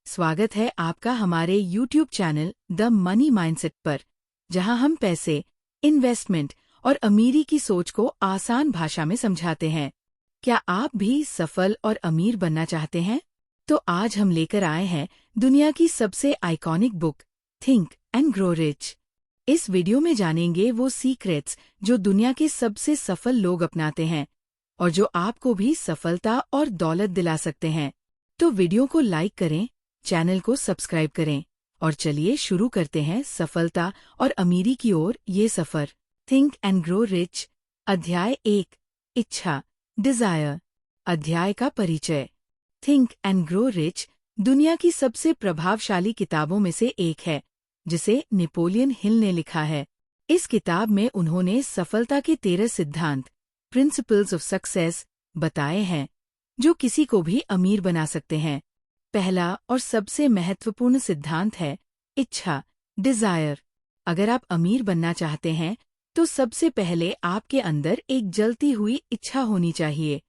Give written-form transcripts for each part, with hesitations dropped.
स्वागत है आपका हमारे YouTube channel the money mindset पर, जहां हम पैसे, इन्वेस्टमेंट और अमीरी की सोच को आसान भाषा में समझाते हैं। क्या आप भी सफल और अमीर बनना चाहते हैं? तो आज हम लेकर आए हैं दुनिया की सबसे iconic book, think and grow rich. इस वीडियो में जानेंगे वो सीक्रेट्स जो दुनिया के सबसे सफल लोग अपनाते हैं और जो आपको भी सफलता और दौलत दिला सकते हैं। तो वीडियो को लाइक करें, चैनल को सब्सक्राइब करें और चलिए शुरू करते हैं सफलता और अमीरी की ओर ये सफर। Think and grow rich. अध्याय 1, इच्छा, डिजायर। अध्याय का परिचय। थिंक एंड ग्रो रिच दुनिया की सबसे प्रभावशाली किताबों में से एक है, जिसे नेपोलियन हिल ने लिखा है। इस किताब में उन्होंने सफलता के 13 सिद्धांत, प्रिंसिपल्स ऑफ सक्सेस, बताए हैं, जो किसी को भी अमीर बना सकते हैं। पहला और सबसे महत्वपूर्ण सिद्धांत है इच्छा, डिजायर। अगर आप अमीर बनना चाहते हैं तो सबसे पहले आपके अंदर एक जलती हुई इच्छा होनी चाहिए।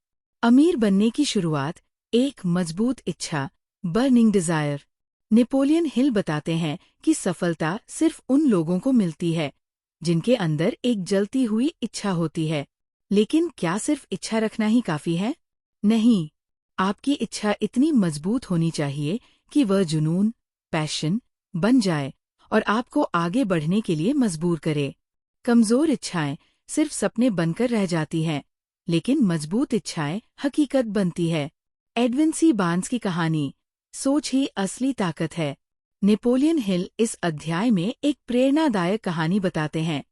अमीर बनने की शुरुआत एक मजबूत इच्छा, बर्निंग डिजायर। नेपोलियन हिल बताते हैं कि सफलता सिर्फ उन लोगों को मिलती है जिनके अंदर एक जलती हुई इच्छा होती है। लेकिन क्या सिर्फ इच्छा रखना ही काफी है? नहीं, आपकी इच्छा इतनी मजबूत होनी चाहिए कि वह जुनून, पैशन बन जाए और आपको आगे बढ़ने के लिए मजबूर करे। कमजोर इच्छाएं सिर्फ सपने बनकर रह जाती हैं, लेकिन मजबूत इच्छाएं हकीकत बनती है। एडविन सी बार्न्स की कहानी, सोच ही असली ताकत है। नेपोलियन हिल इस अध्याय में एक प्रेरणादायक कहानी बताते हैं,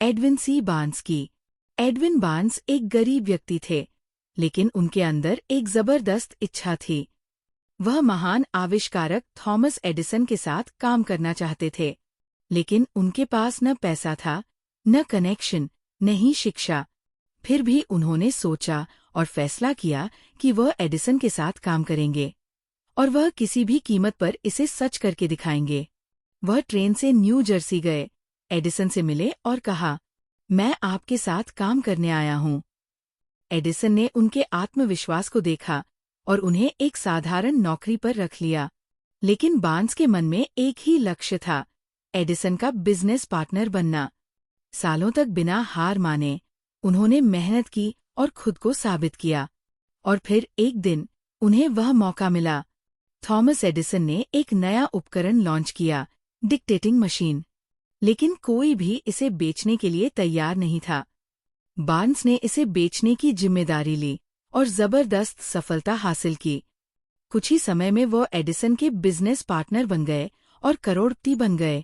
एडविन सी बार्न्स की। एडविन बार्न्स एक गरीब व्यक्ति थे, लेकिन उनके अंदर एक जबरदस्त इच्छा थी। वह महान आविष्कारक थॉमस एडिसन के साथ काम करना चाहते थे, लेकिन उनके पास न पैसा था, न कनेक्शन, न ही शिक्षा। फिर भी उन्होंने सोचा और फैसला किया कि वह एडिसन के साथ काम करेंगे और वह किसी भी कीमत पर इसे सच करके दिखाएंगे। वह ट्रेन से न्यू जर्सी गए, एडिसन से मिले और कहा, मैं आपके साथ काम करने आया हूँ। एडिसन ने उनके आत्मविश्वास को देखा और उन्हें एक साधारण नौकरी पर रख लिया। लेकिन बार्न्स के मन में एक ही लक्ष्य था, एडिसन का बिजनेस पार्टनर बनना। सालों तक बिना हार माने उन्होंने मेहनत की और खुद को साबित किया। और फिर एक दिन उन्हें वह मौका मिला। थॉमस एडिसन ने एक नया उपकरण लॉन्च किया, डिक्टेटिंग मशीन। लेकिन कोई भी इसे बेचने के लिए तैयार नहीं था। बार्न्स ने इसे बेचने की जिम्मेदारी ली और जबरदस्त सफलता हासिल की। कुछ ही समय में वो एडिसन के बिजनेस पार्टनर बन गए और करोड़पति बन गए,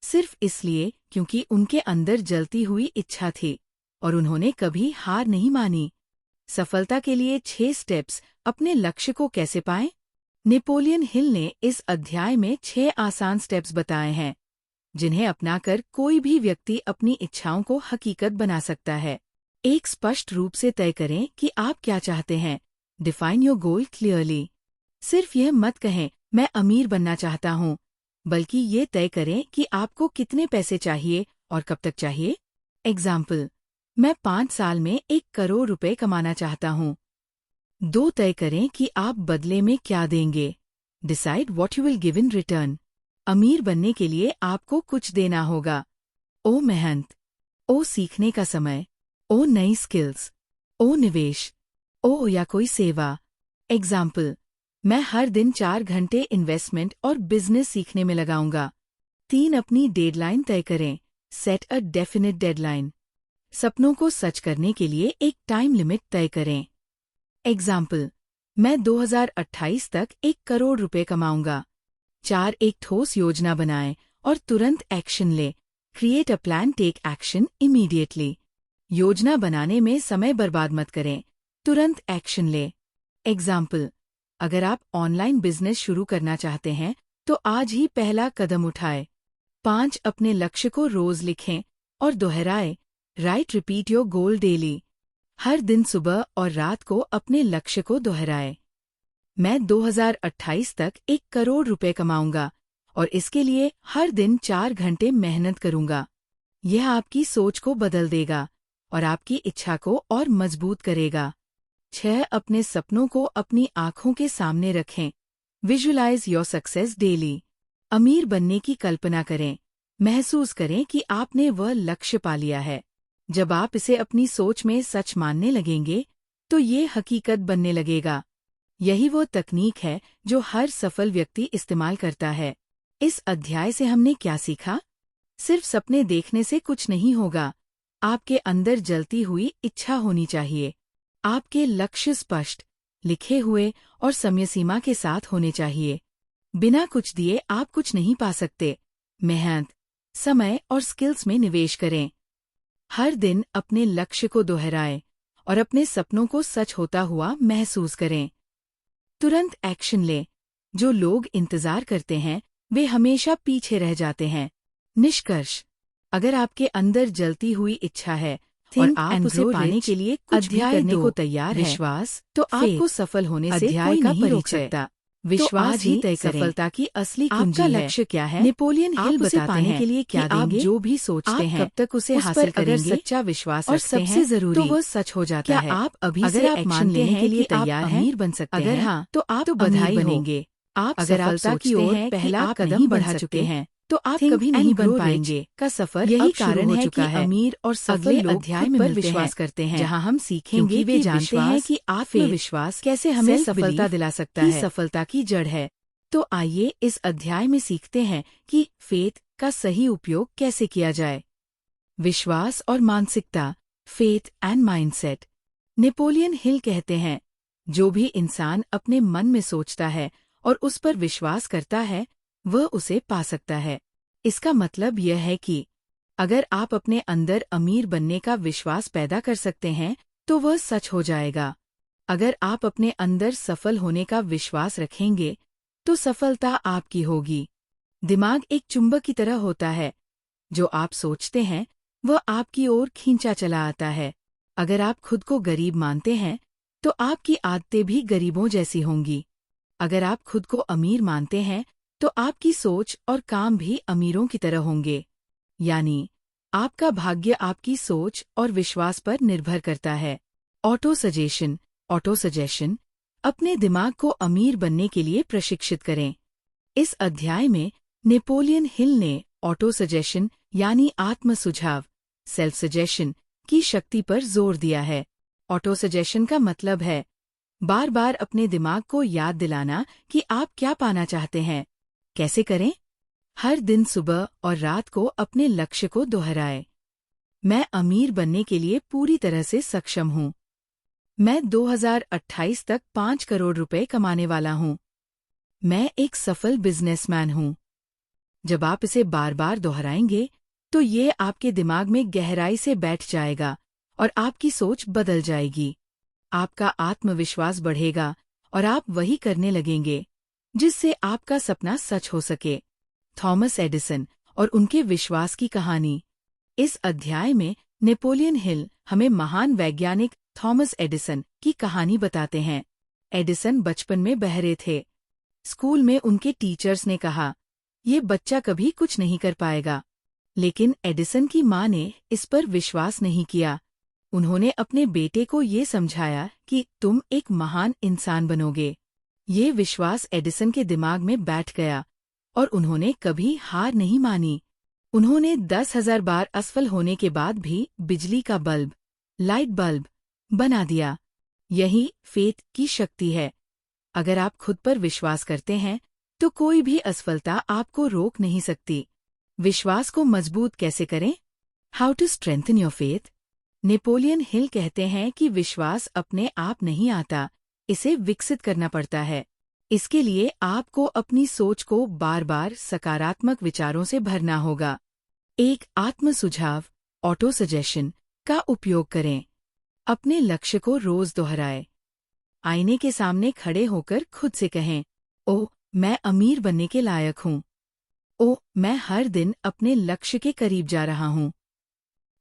सिर्फ इसलिए क्योंकि उनके अंदर जलती हुई इच्छा थी और उन्होंने कभी हार नहीं मानी। सफलता के लिए 6 स्टेप्स अपने लक्ष्य को कैसे पाएं? नेपोलियन हिल ने इस अध्याय में 6 आसान स्टेप्स बताए हैं, जिन्हें अपनाकर कोई भी व्यक्ति अपनी इच्छाओं को हकीकत बना सकता है। एक स्पष्ट रूप से तय करें कि आप क्या चाहते हैं। Define your goal clearly. सिर्फ यह मत कहें, मैं अमीर बनना चाहता हूँ, बल्कि ये तय करें कि आपको कितने पैसे चाहिए और कब तक चाहिए। एग्जाम्पल, मैं 5 साल में 1 करोड़ रुपए कमाना चाहता हूँ। 2 तय करें कि आप बदले में क्या देंगे। Decide what you will give in return. अमीर बनने के लिए आपको कुछ देना होगा। ओ मेहनत, ओ सीखने का समय, ओ नई स्किल्स, ओ निवेश, ओ या कोई सेवा। एग्जाम्पल, मैं हर दिन 4 घंटे इन्वेस्टमेंट और बिजनेस सीखने में लगाऊंगा। 3 अपनी डेडलाइन तय करें। सेट अ डेफिनिट डेडलाइन। सपनों को सच करने के लिए एक टाइम लिमिट तय करें। एग्जाम्पल, मैं 2028 तक 1 करोड़ रुपए कमाऊंगा। 4 एक ठोस योजना बनाएं और तुरंत एक्शन ले। Create a plan, take action immediately. योजना बनाने में समय बर्बाद मत करें, तुरंत एक्शन ले। एग्जाम्पल, अगर आप ऑनलाइन बिजनेस शुरू करना चाहते हैं तो आज ही पहला कदम उठाएं। 5 अपने लक्ष्य को रोज लिखें और दोहराएं। Write repeat your goal daily. हर दिन सुबह और रात को अपने लक्ष्य को दोहराएं। मैं 2028 तक 1 करोड़ रुपए कमाऊंगा और इसके लिए हर दिन 4 घंटे मेहनत करूंगा। यह आपकी सोच को बदल देगा और आपकी इच्छा को और मजबूत करेगा। 6 अपने सपनों को अपनी आंखों के सामने रखें। Visualise your success daily. अमीर बनने की कल्पना करें। महसूस करें कि आपने वह लक्ष्य पा लिया है। जब आप इसे अपनी सोच में सच मानने लगेंगे, तो ये हकीकत बनने लगेगा। यही वो तकनीक है जो हर सफल व्यक्ति इस्तेमाल करता है। इस अध्याय से हमने क्या सीखा? सिर्फ सपने देखने से कुछ नहीं होगा। आपके अंदर जलती हुई इच्छा होनी चाहिए। आपके लक्ष्य स्पष्ट, लिखे हुए और समय सीमा के साथ होने चाहिए। बिना कुछ दिए आप कुछ नहीं पा सकते। मेहनत, समय और स्किल्स में निवेश करें। हर दिन अपने लक्ष्य को दोहराएं और अपने सपनों को सच होता हुआ महसूस करें। तुरंत एक्शन लें। जो लोग इंतजार करते हैं, वे हमेशा पीछे रह जाते हैं। निष्कर्ष: अगर आपके अंदर जलती हुई इच्छा है और आप उसे पाने के लिए कुछ भी करने को तैयार हैं, विश्वास, तो आपको सफल होने से कोई नहीं रोक सकता। विश्वास ही तय करें। सफलता की असली कुंजी है। लक्ष्य क्या है? नेपोलियन हिल बताते हैं के लिए क्या देंगे? आप जो भी सोचते हैं, कब तक उसे हासिल करेंगे? सच्चा विश्वास और सबसे जरूरी, तो वो सच हो जाता है। आप अभी अगर आप मान लेने के लिए तैयार हैं, अमीर बन सकते हैं। अगर हाँ, तो आप तो बधाई बनेंगे। आप सफलता की ओर पहला कदम बढ़ा चुके हैं, तो आप कभी नहीं बन पाएंगे। का सफर यही कारण है कि अमीर और सफल लोग अध्याय में विश्वास करते हैं, जहां हम सीखेंगे वे जानते हैं कि आत्मविश्वास कैसे हमें सफलता दिला सकता है, सफलता की जड़ है। तो आइए इस अध्याय में सीखते हैं कि फेथ का सही उपयोग कैसे किया जाए। विश्वास और मानसिकता, faith and mindset. Napoleon Hill कहते हैं, जो भी इंसान अपने मन में सोचता है और उस पर विश्वास करता है, वह उसे पा सकता है। इसका मतलब यह है कि अगर आप अपने अंदर अमीर बनने का विश्वास पैदा कर सकते हैं, तो वह सच हो जाएगा। अगर आप अपने अंदर सफल होने का विश्वास रखेंगे, तो सफलता आपकी होगी। दिमाग एक चुंबक की तरह होता है। जो आप सोचते हैं, वह आपकी ओर खींचा चला आता है। अगर आप खुद को गरीब मानते हैं, तो आपकी आदतें भी गरीबों जैसी होंगी। अगर आप खुद को अमीर मानते हैं, तो आपकी सोच और काम भी अमीरों की तरह होंगे। यानी, आपका भाग्य आपकी सोच और विश्वास पर निर्भर करता है। ऑटो सजेशन, अपने दिमाग को अमीर बनने के लिए प्रशिक्षित करें। इस अध्याय में नेपोलियन हिल ने ऑटो सजेशन यानी आत्म सुझाव, सेल्फ सजेशन की शक्ति पर जोर दिया है। ऑटो सजेशन का मतलब है बार बार अपने दिमाग को याद दिलाना कि आप क्या पाना चाहते हैं। कैसे करें? हर दिन सुबह और रात को अपने लक्ष्य को दोहराएं। मैं अमीर बनने के लिए पूरी तरह से सक्षम हूँ। मैं 2028 तक 5 करोड़ रुपए कमाने वाला हूँ। मैं एक सफल बिजनेसमैन हूँ। जब आप इसे बार बार दोहराएंगे, तो ये आपके दिमाग में गहराई से बैठ जाएगा और आपकी सोच बदल जाएगी। आपका आत्मविश्वास बढ़ेगा और आप वही करने लगेंगे, जिससे आपका सपना सच हो सके। थॉमस एडिसन और उनके विश्वास की कहानी। इस अध्याय में नेपोलियन हिल हमें महान वैज्ञानिक थॉमस एडिसन की कहानी बताते हैं। एडिसन बचपन में बहरे थे। स्कूल में उनके टीचर्स ने कहा, ये बच्चा कभी कुछ नहीं कर पाएगा। लेकिन एडिसन की माँ ने इस पर विश्वास नहीं किया। उन्होंने अपने बेटे को ये समझाया कि तुम एक महान इंसान बनोगे। ये विश्वास एडिसन के दिमाग में बैठ गया और उन्होंने कभी हार नहीं मानी। उन्होंने 10,000 बार असफल होने के बाद भी बिजली का बल्ब, लाइट बल्ब, बना दिया। यही फेथ की शक्ति है। अगर आप खुद पर विश्वास करते हैं, तो कोई भी असफलता आपको रोक नहीं सकती। विश्वास को मजबूत कैसे करें? How to strengthen your faith? Napoleon Hill कहते हैं कि विश्वास अपने आप नहीं आता, इसे विकसित करना पड़ता है। इसके लिए आपको अपनी सोच को बार बार सकारात्मक विचारों से भरना होगा। एक आत्म सुझाव, ऑटो सजेशन का उपयोग करें। अपने लक्ष्य को रोज दोहराएं। आईने के सामने खड़े होकर खुद से कहें, ओह, मैं अमीर बनने के लायक हूँ। ओह, मैं हर दिन अपने लक्ष्य के करीब जा रहा हूँ।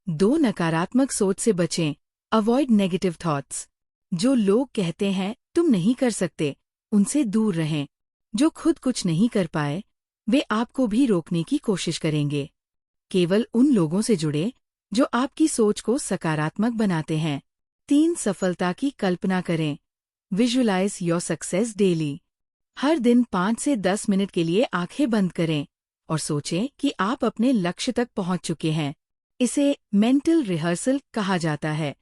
2 नकारात्मक सोच से बचें। Avoid negative thoughts. जो लोग कहते हैं तुम नहीं कर सकते, उनसे दूर रहें। जो खुद कुछ नहीं कर पाए, वे आपको भी रोकने की कोशिश करेंगे। केवल उन लोगों से जुड़े जो आपकी सोच को सकारात्मक बनाते हैं। 3 सफलता की कल्पना करें। Visualise your success daily. हर दिन 5 से 10 मिनट के लिए आंखें बंद करें और सोचें कि आप अपने लक्ष्य तक पहुंच चुके हैं। इसे मेंटल रिहर्सल कहा जाता है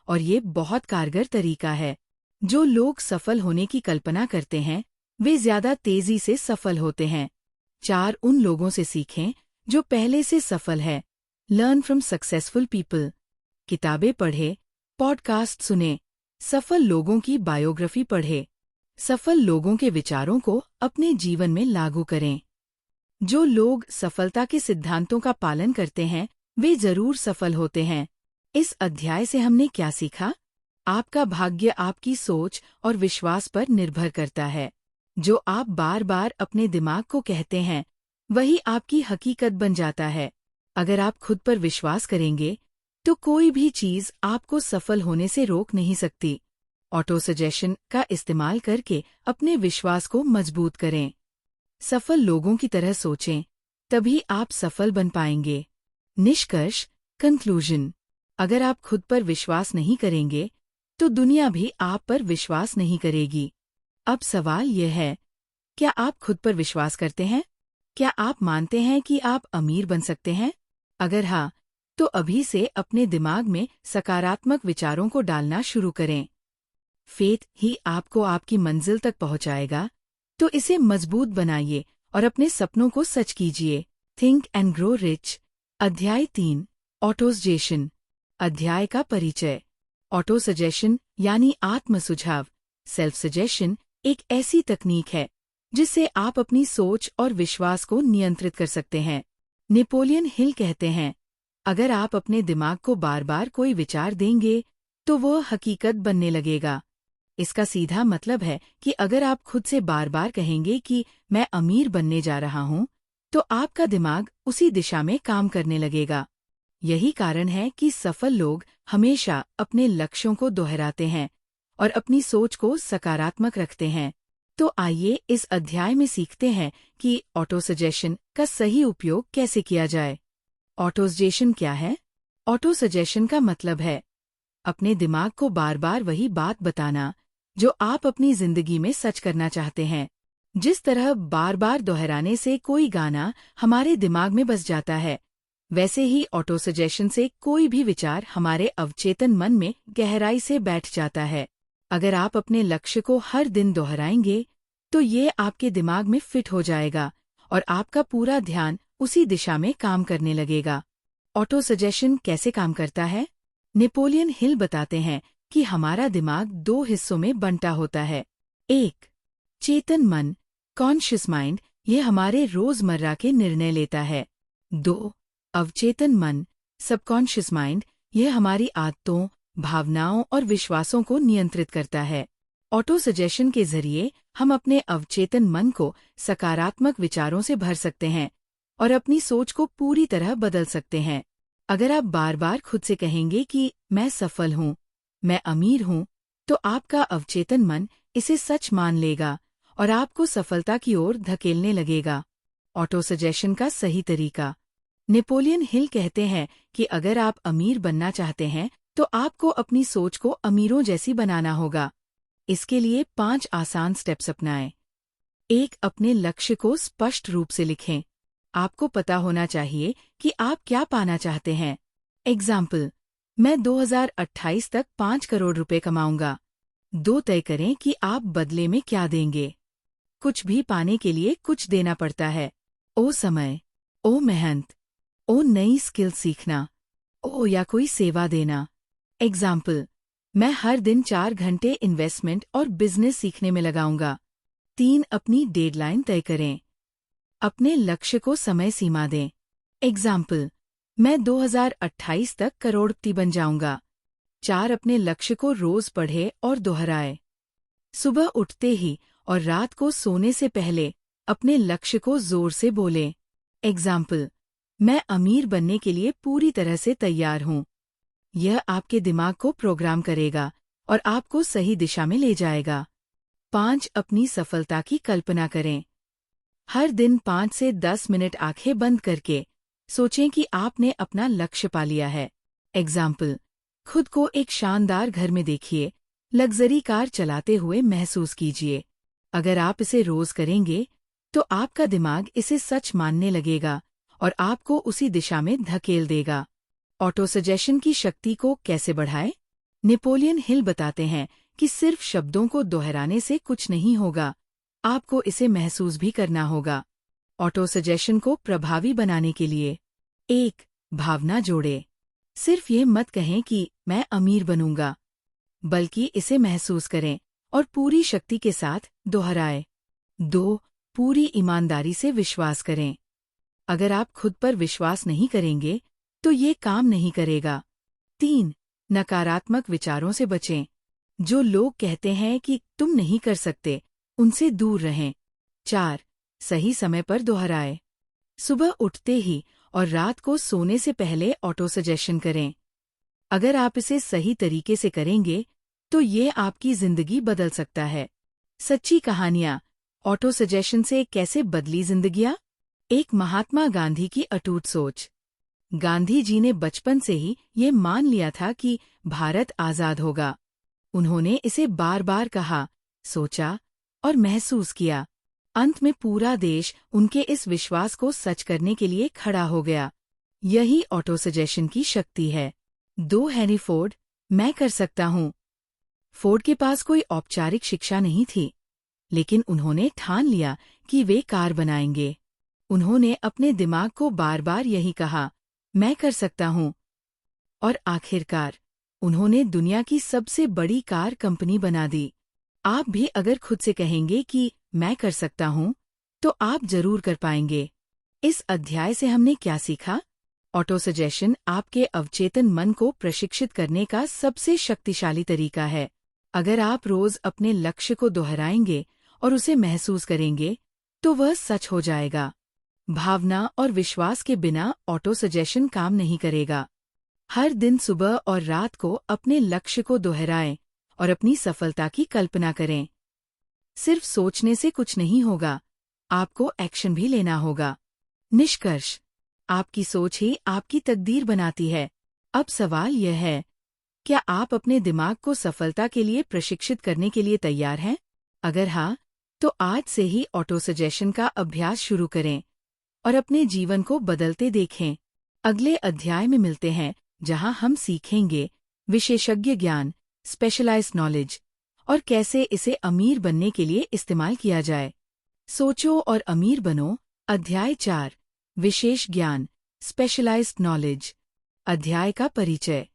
और ये बहुत कारगर तरीका है। जो लोग सफल होने की कल्पना करते हैं, वे ज्यादा तेजी से सफल होते हैं। 4 उन लोगों से सीखें जो पहले से सफल है। Learn from successful people. किताबें पढ़े, पॉडकास्ट सुने, सफल लोगों की बायोग्राफी पढ़े। सफल लोगों के विचारों को अपने जीवन में लागू करें। जो लोग सफलता के सिद्धांतों का पालन करते हैं, वे जरूर सफल होते हैं। इस अध्याय से हमने क्या सीखा? आपका भाग्य आपकी सोच और विश्वास पर निर्भर करता है। जो आप बार बार अपने दिमाग को कहते हैं, वही आपकी हकीकत बन जाता है। अगर आप खुद पर विश्वास करेंगे, तो कोई भी चीज आपको सफल होने से रोक नहीं सकती। ऑटो सजेशन का इस्तेमाल करके अपने विश्वास को मजबूत करें। सफल लोगों की तरह सोचें, तभी आप सफल बन पाएंगे। निष्कर्ष, कंक्लूजन। अगर आप खुद पर विश्वास नहीं करेंगे, तो दुनिया भी आप पर विश्वास नहीं करेगी। अब सवाल यह है, क्या आप खुद पर विश्वास करते हैं? क्या आप मानते हैं कि आप अमीर बन सकते हैं? अगर हाँ, तो अभी से अपने दिमाग में सकारात्मक विचारों को डालना शुरू करें। फेथ ही आपको आपकी मंजिल तक पहुंचाएगा, तो इसे मजबूत बनाइए और अपने सपनों को सच कीजिए। Think and grow rich. अध्याय 3, ऑटो सजेशन। अध्याय का परिचय। ऑटो सजेशन यानी आत्म सुझाव, सेल्फ सजेशन, एक ऐसी तकनीक है जिससे आप अपनी सोच और विश्वास को नियंत्रित कर सकते हैं। नेपोलियन हिल कहते हैं, अगर आप अपने दिमाग को बार बार कोई विचार देंगे, तो वह हकीकत बनने लगेगा। इसका सीधा मतलब है कि अगर आप खुद से बार बार कहेंगे कि मैं अमीर बनने जा रहा हूं, तो आपका दिमाग उसी दिशा में काम करने लगेगा। यही कारण है कि सफल लोग हमेशा अपने लक्ष्यों को दोहराते हैं और अपनी सोच को सकारात्मक रखते हैं। तो आइए इस अध्याय में सीखते हैं कि ऑटो सजेशन का सही उपयोग कैसे किया जाए। ऑटो सजेशन क्या है? ऑटो सजेशन का मतलब है अपने दिमाग को बार बार वही बात बताना जो आप अपनी जिंदगी में सच करना चाहते हैं। जिस तरह बार बार दोहराने से कोई गाना हमारे दिमाग में बस जाता है, वैसे ही ऑटो सजेशन से कोई भी विचार हमारे अवचेतन मन में गहराई से बैठ जाता है। अगर आप अपने लक्ष्य को हर दिन दोहराएंगे, तो ये आपके दिमाग में फिट हो जाएगा और आपका पूरा ध्यान उसी दिशा में काम करने लगेगा। ऑटो सजेशन कैसे काम करता है? नेपोलियन हिल बताते हैं कि हमारा दिमाग 2 हिस्सों में बंटा होता है। 1. चेतन मन, कॉन्शियस माइंड, ये हमारे रोजमर्रा के निर्णय लेता है। 2. अवचेतन मन, सबकॉन्शियस माइंड, यह हमारी आदतों, भावनाओं और विश्वासों को नियंत्रित करता है। ऑटो सजेशन के जरिए हम अपने अवचेतन मन को सकारात्मक विचारों से भर सकते हैं और अपनी सोच को पूरी तरह बदल सकते हैं। अगर आप बार बार खुद से कहेंगे कि मैं सफल हूँ, मैं अमीर हूँ, तो आपका अवचेतन मन इसे सच मान लेगा और आपको सफलता की ओर धकेलने लगेगा। ऑटो सजेशन का सही तरीका। नेपोलियन हिल कहते हैं कि अगर आप अमीर बनना चाहते हैं, तो आपको अपनी सोच को अमीरों जैसी बनाना होगा। इसके लिए 5 आसान स्टेप्स अपनाएं। 1. अपने लक्ष्य को स्पष्ट रूप से लिखें। आपको पता होना चाहिए कि आप क्या पाना चाहते हैं। एग्जाम्पल, मैं 2028 तक 5 करोड़ रुपए कमाऊंगा। 2. तय करें कि आप बदले में क्या देंगे। कुछ भी पाने के लिए कुछ देना पड़ता है। ओ समय, ओ मेहनत, ओ नई स्किल सीखना, ओ या कोई सेवा देना। एग्जाम्पल, मैं हर दिन 4 घंटे इन्वेस्टमेंट और बिजनेस सीखने में लगाऊंगा। 3. अपनी डेडलाइन तय करें। अपने लक्ष्य को समय सीमा दें। एग्जाम्पल, मैं 2028 तक करोड़पति बन जाऊंगा। 4. अपने लक्ष्य को रोज पढ़े और दोहराए। सुबह उठते ही और रात को सोने से पहले अपने लक्ष्य को जोर से बोलें। एग्जाम्पल, मैं अमीर बनने के लिए पूरी तरह से तैयार हूँ। यह आपके दिमाग को प्रोग्राम करेगा और आपको सही दिशा में ले जाएगा। 5. अपनी सफलता की कल्पना करें। हर दिन 5 से 10 मिनट आंखें बंद करके सोचें कि आपने अपना लक्ष्य पा लिया है। एग्जाम्पल, खुद को एक शानदार घर में देखिए, लग्जरी कार चलाते हुए महसूस कीजिए। अगर आप इसे रोज करेंगे तो आपका दिमाग इसे सच मानने लगेगा और आपको उसी दिशा में धकेल देगा। ऑटो सजेशन की शक्ति को कैसे बढ़ाएं? नेपोलियन हिल बताते हैं कि सिर्फ शब्दों को दोहराने से कुछ नहीं होगा, आपको इसे महसूस भी करना होगा। ऑटो सजेशन को प्रभावी बनाने के लिए 1. भावना जोड़े। सिर्फ ये मत कहें कि मैं अमीर बनूंगा, बल्कि इसे महसूस करें और पूरी शक्ति के साथ दोहराएं। 2. पूरी ईमानदारी से विश्वास करें। अगर आप खुद पर विश्वास नहीं करेंगे तो ये काम नहीं करेगा। 3. नकारात्मक विचारों से बचें। जो लोग कहते हैं कि तुम नहीं कर सकते, उनसे दूर रहें। 4. सही समय पर दोहराएं। सुबह उठते ही और रात को सोने से पहले ऑटो सजेशन करें। अगर आप इसे सही तरीके से करेंगे तो ये आपकी जिंदगी बदल सकता है। सच्ची कहानियां, ऑटो सजेशन से कैसे बदली जिंदगियां? एक महात्मा गांधी की अटूट सोच। गांधी जी ने बचपन से ही ये मान लिया था कि भारत आजाद होगा। उन्होंने इसे बार बार कहा, सोचा और महसूस किया। अंत में पूरा देश उनके इस विश्वास को सच करने के लिए खड़ा हो गया। यही ऑटो सजेशन की शक्ति है। 2. हेनरी फोर्ड, मैं कर सकता हूँ। फोर्ड के पास कोई औपचारिक शिक्षा नहीं थी, लेकिन उन्होंने ठान लिया कि वे कार बनाएंगे। उन्होंने अपने दिमाग को बार बार यही कहा, मैं कर सकता हूँ। और आखिरकार उन्होंने दुनिया की सबसे बड़ी कार कंपनी बना दी। आप भी अगर खुद से कहेंगे कि मैं कर सकता हूँ, तो आप जरूर कर पाएंगे। इस अध्याय से हमने क्या सीखा? ऑटो सजेशन आपके अवचेतन मन को प्रशिक्षित करने का सबसे शक्तिशाली तरीका है। अगर आप रोज अपने लक्ष्य को दोहराएंगे और उसे महसूस करेंगे, तो वह सच हो जाएगा। भावना और विश्वास के बिना ऑटो सजेशन काम नहीं करेगा। हर दिन सुबह और रात को अपने लक्ष्य को दोहराएं और अपनी सफलता की कल्पना करें। सिर्फ सोचने से कुछ नहीं होगा, आपको एक्शन भी लेना होगा। निष्कर्ष, आपकी सोच ही आपकी तकदीर बनाती है। अब सवाल यह है, क्या आप अपने दिमाग को सफलता के लिए प्रशिक्षित करने के लिए तैयार हैं? अगर हाँ, तो आज से ही ऑटो सजेशन का अभ्यास शुरू करें और अपने जीवन को बदलते देखें। अगले अध्याय में मिलते हैं, जहां हम सीखेंगे विशेषज्ञ ज्ञान, स्पेशलाइज्ड नॉलेज, और कैसे इसे अमीर बनने के लिए इस्तेमाल किया जाए। सोचो और अमीर बनो। अध्याय 4, विशेष ज्ञान, स्पेशलाइज्ड नॉलेज। अध्याय का परिचय।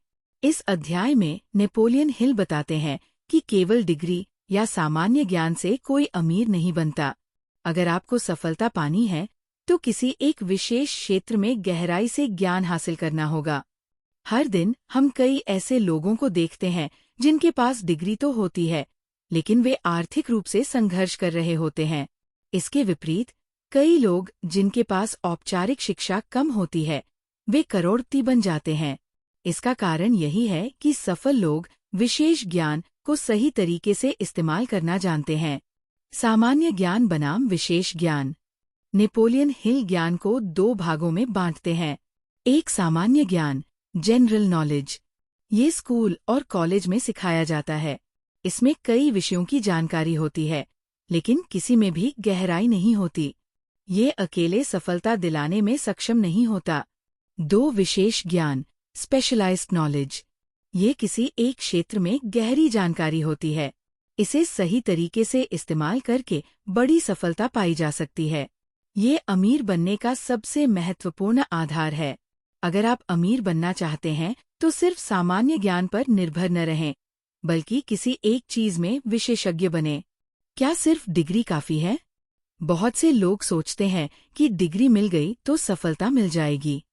इस अध्याय में नेपोलियन हिल बताते हैं कि केवल डिग्री या सामान्य ज्ञान से कोई अमीर नहीं बनता। अगर आपको सफलता पानी है, तो किसी एक विशेष क्षेत्र में गहराई से ज्ञान हासिल करना होगा। हर दिन हम कई ऐसे लोगों को देखते हैं जिनके पास डिग्री तो होती है, लेकिन वे आर्थिक रूप से संघर्ष कर रहे होते हैं। इसके विपरीत, कई लोग जिनके पास औपचारिक शिक्षा कम होती है, वे करोड़पति बन जाते हैं। इसका कारण यही है कि सफल लोग विशेष ज्ञान को सही तरीके से इस्तेमाल करना जानते हैं। सामान्य ज्ञान बनाम विशेष ज्ञान। नेपोलियन हिल ज्ञान को 2 भागों में बांटते हैं। एक, सामान्य ज्ञान, जनरल नॉलेज। ये स्कूल और कॉलेज में सिखाया जाता है। इसमें कई विषयों की जानकारी होती है, लेकिन किसी में भी गहराई नहीं होती। ये अकेले सफलता दिलाने में सक्षम नहीं होता। 2, विशेष ज्ञान, स्पेशलाइज्ड नॉलेज। ये किसी एक क्षेत्र में गहरी जानकारी होती है। इसे सही तरीके से इस्तेमाल करके बड़ी सफलता पाई जा सकती है। ये अमीर बनने का सबसे महत्वपूर्ण आधार है। अगर आप अमीर बनना चाहते हैं, तो सिर्फ सामान्य ज्ञान पर निर्भर न रहें, बल्कि किसी एक चीज में विशेषज्ञ बने। क्या सिर्फ डिग्री काफी है? बहुत से लोग सोचते हैं कि डिग्री मिल गई तो सफलता मिल जाएगी,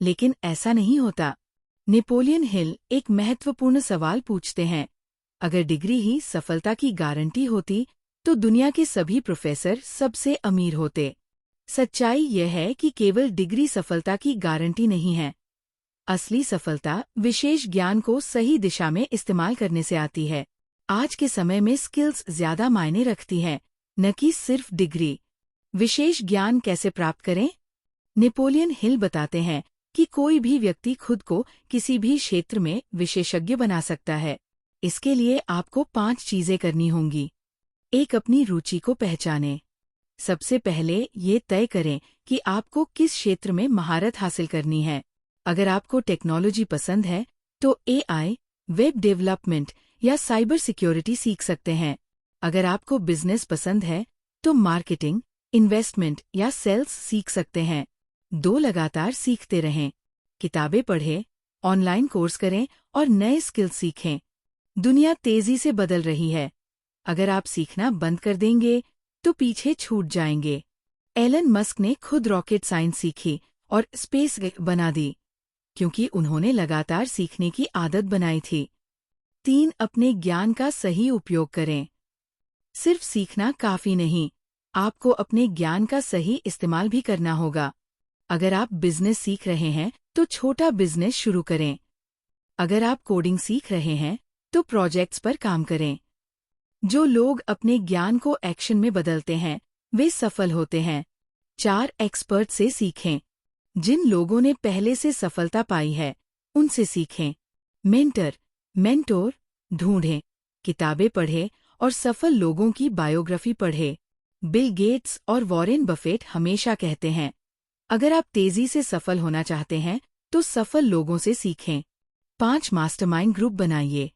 लेकिन ऐसा नहीं होता। नेपोलियन हिल एक महत्वपूर्ण सवाल पूछते हैं, अगर डिग्री ही सफलता की गारंटी होती, तो दुनिया के सभी प्रोफेसर सबसे अमीर होते। सच्चाई यह है कि केवल डिग्री सफलता की गारंटी नहीं है। असली सफलता विशेष ज्ञान को सही दिशा में इस्तेमाल करने से आती है। आज के समय में स्किल्स ज्यादा मायने रखती हैं, न कि सिर्फ डिग्री। विशेष ज्ञान कैसे प्राप्त करें? नेपोलियन हिल बताते हैं कि कोई भी व्यक्ति खुद को किसी भी क्षेत्र में विशेषज्ञ बना सकता है। इसके लिए आपको 5 चीजें करनी होंगी। एक, अपनी रुचि को पहचानें। सबसे पहले ये तय करें कि आपको किस क्षेत्र में महारत हासिल करनी है। अगर आपको टेक्नोलॉजी पसंद है तो एआई, वेब डेवलपमेंट या साइबर सिक्योरिटी सीख सकते हैं। अगर आपको बिजनेस पसंद है तो मार्केटिंग, इन्वेस्टमेंट या सेल्स सीख सकते हैं। 2, लगातार सीखते रहें। किताबें पढ़ें, ऑनलाइन कोर्स करें और नए स्किल सीखें। दुनिया तेजी से बदल रही है। अगर आप सीखना बंद कर देंगे तो पीछे छूट जाएंगे। एलन मस्क ने खुद रॉकेट साइंस सीखी और स्पेस बना दी, क्योंकि उन्होंने लगातार सीखने की आदत बनाई थी। 3, अपने ज्ञान का सही उपयोग करें। सिर्फ सीखना काफी नहीं, आपको अपने ज्ञान का सही इस्तेमाल भी करना होगा। अगर आप बिजनेस सीख रहे हैं तो छोटा बिजनेस शुरू करें। अगर आप कोडिंग सीख रहे हैं तो प्रोजेक्ट्स पर काम करें। जो लोग अपने ज्ञान को एक्शन में बदलते हैं वे सफल होते हैं। 4, एक्सपर्ट से सीखें। जिन लोगों ने पहले से सफलता पाई है उनसे सीखें। मेंटोर ढूंढें, किताबें पढ़ें और सफल लोगों की बायोग्राफी पढ़ें। बिल गेट्स और वॉरेन बफेट हमेशा कहते हैं, अगर आप तेजी से सफल होना चाहते हैं तो सफल लोगों से सीखें। 5, मास्टरमाइंड ग्रुप बनाइए।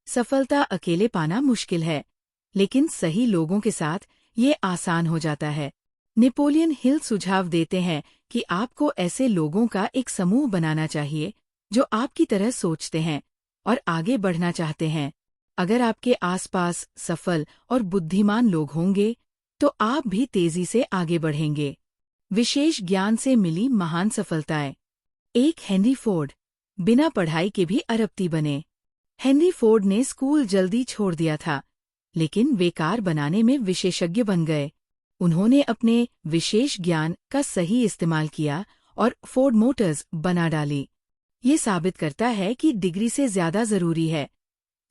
सफलता अकेले पाना मुश्किल है, लेकिन सही लोगों के साथ ये आसान हो जाता है। नेपोलियन हिल सुझाव देते हैं कि आपको ऐसे लोगों का एक समूह बनाना चाहिए जो आपकी तरह सोचते हैं और आगे बढ़ना चाहते हैं। अगर आपके आसपास सफल और बुद्धिमान लोग होंगे तो आप भी तेजी से आगे बढ़ेंगे। विशेष ज्ञान से मिली महान सफलताएं। 1, हेनरी फोर्ड, बिना पढ़ाई के भी अरबपति बने। हेनरी फोर्ड ने स्कूल जल्दी छोड़ दिया था, लेकिन वे कार बनाने में विशेषज्ञ बन गए। उन्होंने अपने विशेष ज्ञान का सही इस्तेमाल किया और फोर्ड मोटर्स बना डाली। ये साबित करता है कि डिग्री से ज्यादा जरूरी है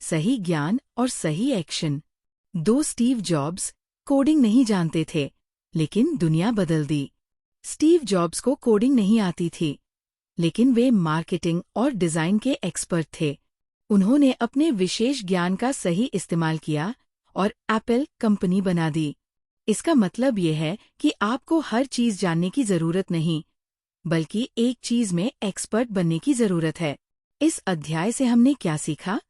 सही ज्ञान और सही एक्शन। 2, स्टीव जॉब्स, कोडिंग नहीं जानते थे, लेकिन दुनिया बदल दी। स्टीव जॉब्स को कोडिंग नहीं आती थी, लेकिन वे मार्केटिंग और डिजाइन के एक्सपर्ट थे। उन्होंने अपने विशेष ज्ञान का सही इस्तेमाल किया और एप्पल कंपनी बना दी। इसका मतलब ये है कि आपको हर चीज जानने की जरूरत नहीं, बल्कि एक चीज में एक्सपर्ट बनने की जरूरत है। इस अध्याय से हमने क्या सीखा?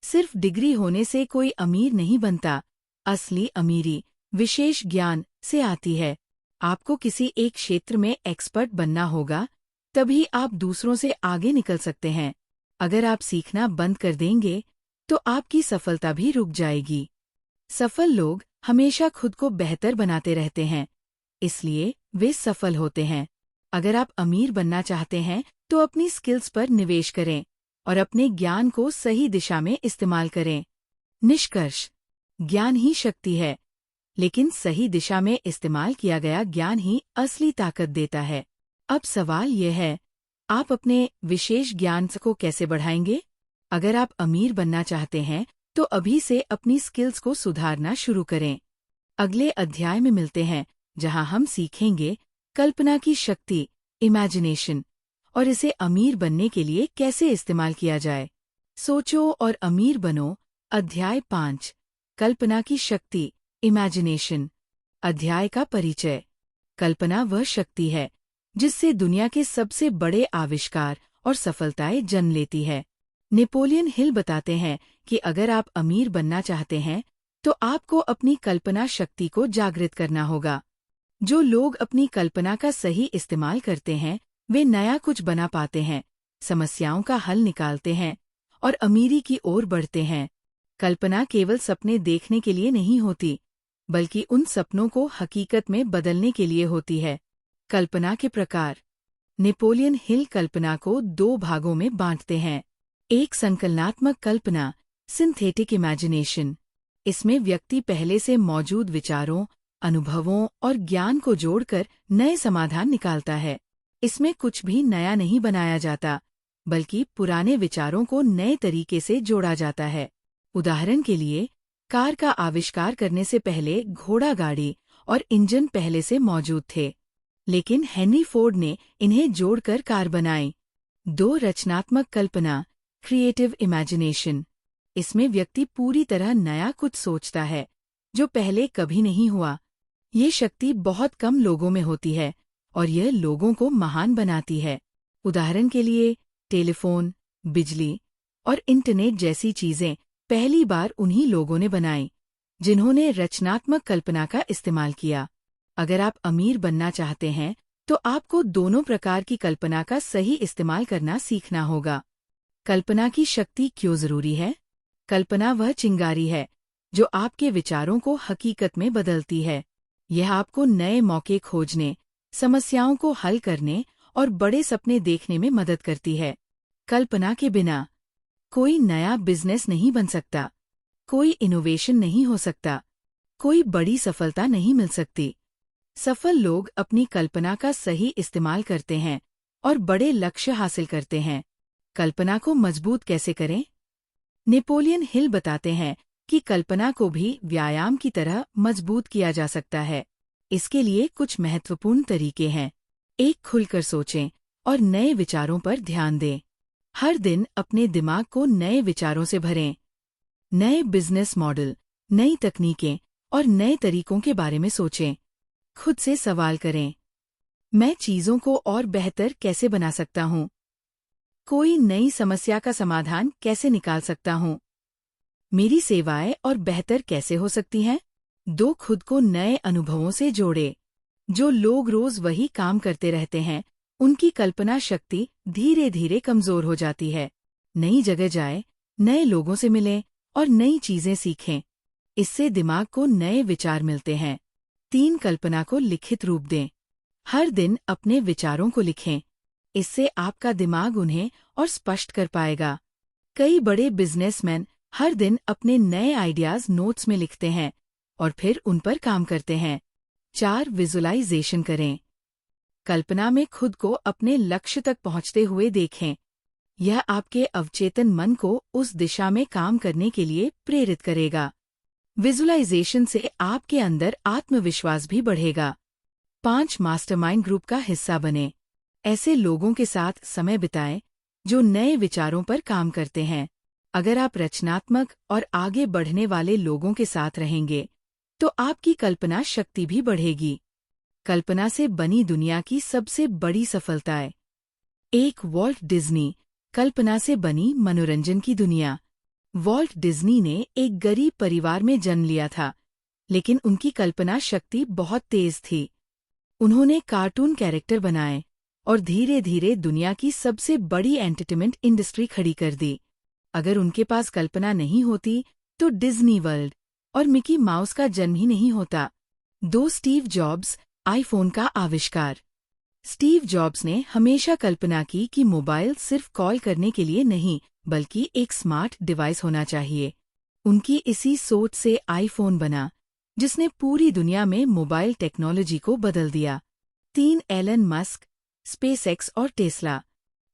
सिर्फ डिग्री होने से कोई अमीर नहीं बनता। असली अमीरी विशेष ज्ञान से आती है। आपको किसी एक क्षेत्र में एक्सपर्ट बनना होगा, तभी आप दूसरों से आगे निकल सकते हैं। अगर आप सीखना बंद कर देंगे तो आपकी सफलता भी रुक जाएगी। सफल लोग हमेशा खुद को बेहतर बनाते रहते हैं, इसलिए वे सफल होते हैं। अगर आप अमीर बनना चाहते हैं तो अपनी स्किल्स पर निवेश करें और अपने ज्ञान को सही दिशा में इस्तेमाल करें। निष्कर्ष, ज्ञान ही शक्ति है, लेकिन सही दिशा में इस्तेमाल किया गया ज्ञान ही असली ताकत देता है। अब सवाल यह है, आप अपने विशेष ज्ञान को कैसे बढ़ाएंगे? अगर आप अमीर बनना चाहते हैं तो अभी से अपनी स्किल्स को सुधारना शुरू करें। अगले अध्याय में मिलते हैं, जहां हम सीखेंगे कल्पना की शक्ति, इमेजिनेशन, और इसे अमीर बनने के लिए कैसे इस्तेमाल किया जाए। सोचो और अमीर बनो। अध्याय 5, कल्पना की शक्ति, इमेजिनेशन। अध्याय का परिचय। कल्पना वह शक्ति है जिससे दुनिया के सबसे बड़े आविष्कार और सफलताएं जन्म लेती है। नेपोलियन हिल बताते हैं कि अगर आप अमीर बनना चाहते हैं तो आपको अपनी कल्पना शक्ति को जागृत करना होगा। जो लोग अपनी कल्पना का सही इस्तेमाल करते हैं वे नया कुछ बना पाते हैं, समस्याओं का हल निकालते हैं और अमीरी की ओर बढ़ते हैं। कल्पना केवल सपने देखने के लिए नहीं होती, बल्कि उन सपनों को हकीकत में बदलने के लिए होती है। कल्पना के प्रकार। नेपोलियन हिल कल्पना को 2 भागों में बांटते हैं। 1, संकलनात्मक कल्पना, सिंथेटिक इमेजिनेशन। इसमें व्यक्ति पहले से मौजूद विचारों, अनुभवों और ज्ञान को जोड़कर नए समाधान निकालता है। इसमें कुछ भी नया नहीं बनाया जाता, बल्कि पुराने विचारों को नए तरीके से जोड़ा जाता है। उदाहरण के लिए, कार का आविष्कार करने से पहले घोड़ा गाड़ी और इंजन पहले से मौजूद थे, लेकिन हेनरी फोर्ड ने इन्हें जोड़कर कार बनाई। 2, रचनात्मक कल्पना, क्रिएटिव इमेजिनेशन। इसमें व्यक्ति पूरी तरह नया कुछ सोचता है, जो पहले कभी नहीं हुआ। ये शक्ति बहुत कम लोगों में होती है और यह लोगों को महान बनाती है। उदाहरण के लिए, टेलीफोन, बिजली और इंटरनेट जैसी चीजें पहली बार उन्हीं लोगों ने बनाई जिन्होंने रचनात्मक कल्पना का इस्तेमाल किया। अगर आप अमीर बनना चाहते हैं तो आपको दोनों प्रकार की कल्पना का सही इस्तेमाल करना सीखना होगा। कल्पना की शक्ति क्यों जरूरी है? कल्पना वह चिंगारी है जो आपके विचारों को हकीकत में बदलती है। यह आपको नए मौके खोजने, समस्याओं को हल करने और बड़े सपने देखने में मदद करती है। कल्पना के बिना कोई नया बिजनेस नहीं बन सकता, कोई इनोवेशन नहीं हो सकता, कोई बड़ी सफलता नहीं मिल सकती। सफल लोग अपनी कल्पना का सही इस्तेमाल करते हैं और बड़े लक्ष्य हासिल करते हैं। कल्पना को मजबूत कैसे करें? नेपोलियन हिल बताते हैं कि कल्पना को भी व्यायाम की तरह मजबूत किया जा सकता है। इसके लिए कुछ महत्वपूर्ण तरीके हैं। 1. खुलकर सोचें और नए विचारों पर ध्यान दें। हर दिन अपने दिमाग को नए विचारों से भरें। नए बिजनेस मॉडल, नई तकनीकें और नए तरीकों के बारे में सोचें। खुद से सवाल करें, मैं चीजों को और बेहतर कैसे बना सकता हूँ? कोई नई समस्या का समाधान कैसे निकाल सकता हूँ? मेरी सेवाएं और बेहतर कैसे हो सकती हैं? 2. खुद को नए अनुभवों से जोड़े। जो लोग रोज वही काम करते रहते हैं, उनकी कल्पना शक्ति धीरे धीरे कमजोर हो जाती है। नई जगह जाएं, नए लोगों से मिलें और नई चीजें सीखें। इससे दिमाग को नए विचार मिलते हैं। 3. कल्पना को लिखित रूप दें। हर दिन अपने विचारों को लिखें। इससे आपका दिमाग उन्हें और स्पष्ट कर पाएगा। कई बड़े बिजनेसमैन हर दिन अपने नए आइडियाज नोट्स में लिखते हैं और फिर उन पर काम करते हैं। 4. विजुअलाइजेशन करें। कल्पना में खुद को अपने लक्ष्य तक पहुंचते हुए देखें। यह आपके अवचेतन मन को उस दिशा में काम करने के लिए प्रेरित करेगा। विजुअलाइजेशन से आपके अंदर आत्मविश्वास भी बढ़ेगा। 5. मास्टरमाइंड ग्रुप का हिस्सा बने। ऐसे लोगों के साथ समय बिताएं जो नए विचारों पर काम करते हैं। अगर आप रचनात्मक और आगे बढ़ने वाले लोगों के साथ रहेंगे तो आपकी कल्पना शक्ति भी बढ़ेगी। कल्पना से बनी दुनिया की सबसे बड़ी सफलताएं। 1. वॉल्ट डिज्नी, कल्पना से बनी मनोरंजन की दुनिया। वॉल्ट डिज्नी ने एक गरीब परिवार में जन्म लिया था, लेकिन उनकी कल्पना शक्ति बहुत तेज थी। उन्होंने कार्टून कैरेक्टर बनाए और धीरे धीरे दुनिया की सबसे बड़ी एंटरटेनमेंट इंडस्ट्री खड़ी कर दी। अगर उनके पास कल्पना नहीं होती तो डिज्नी वर्ल्ड और मिकी माउस का जन्म ही नहीं होता। 2. स्टीव जॉब्स, आईफोन का आविष्कार। स्टीव जॉब्स ने हमेशा कल्पना की कि मोबाइल सिर्फ कॉल करने के लिए नहीं बल्कि एक स्मार्ट डिवाइस होना चाहिए। उनकी इसी सोच से आईफोन बना, जिसने पूरी दुनिया में मोबाइल टेक्नोलॉजी को बदल दिया। 3. एलन मस्क, स्पेसएक्स और टेस्ला।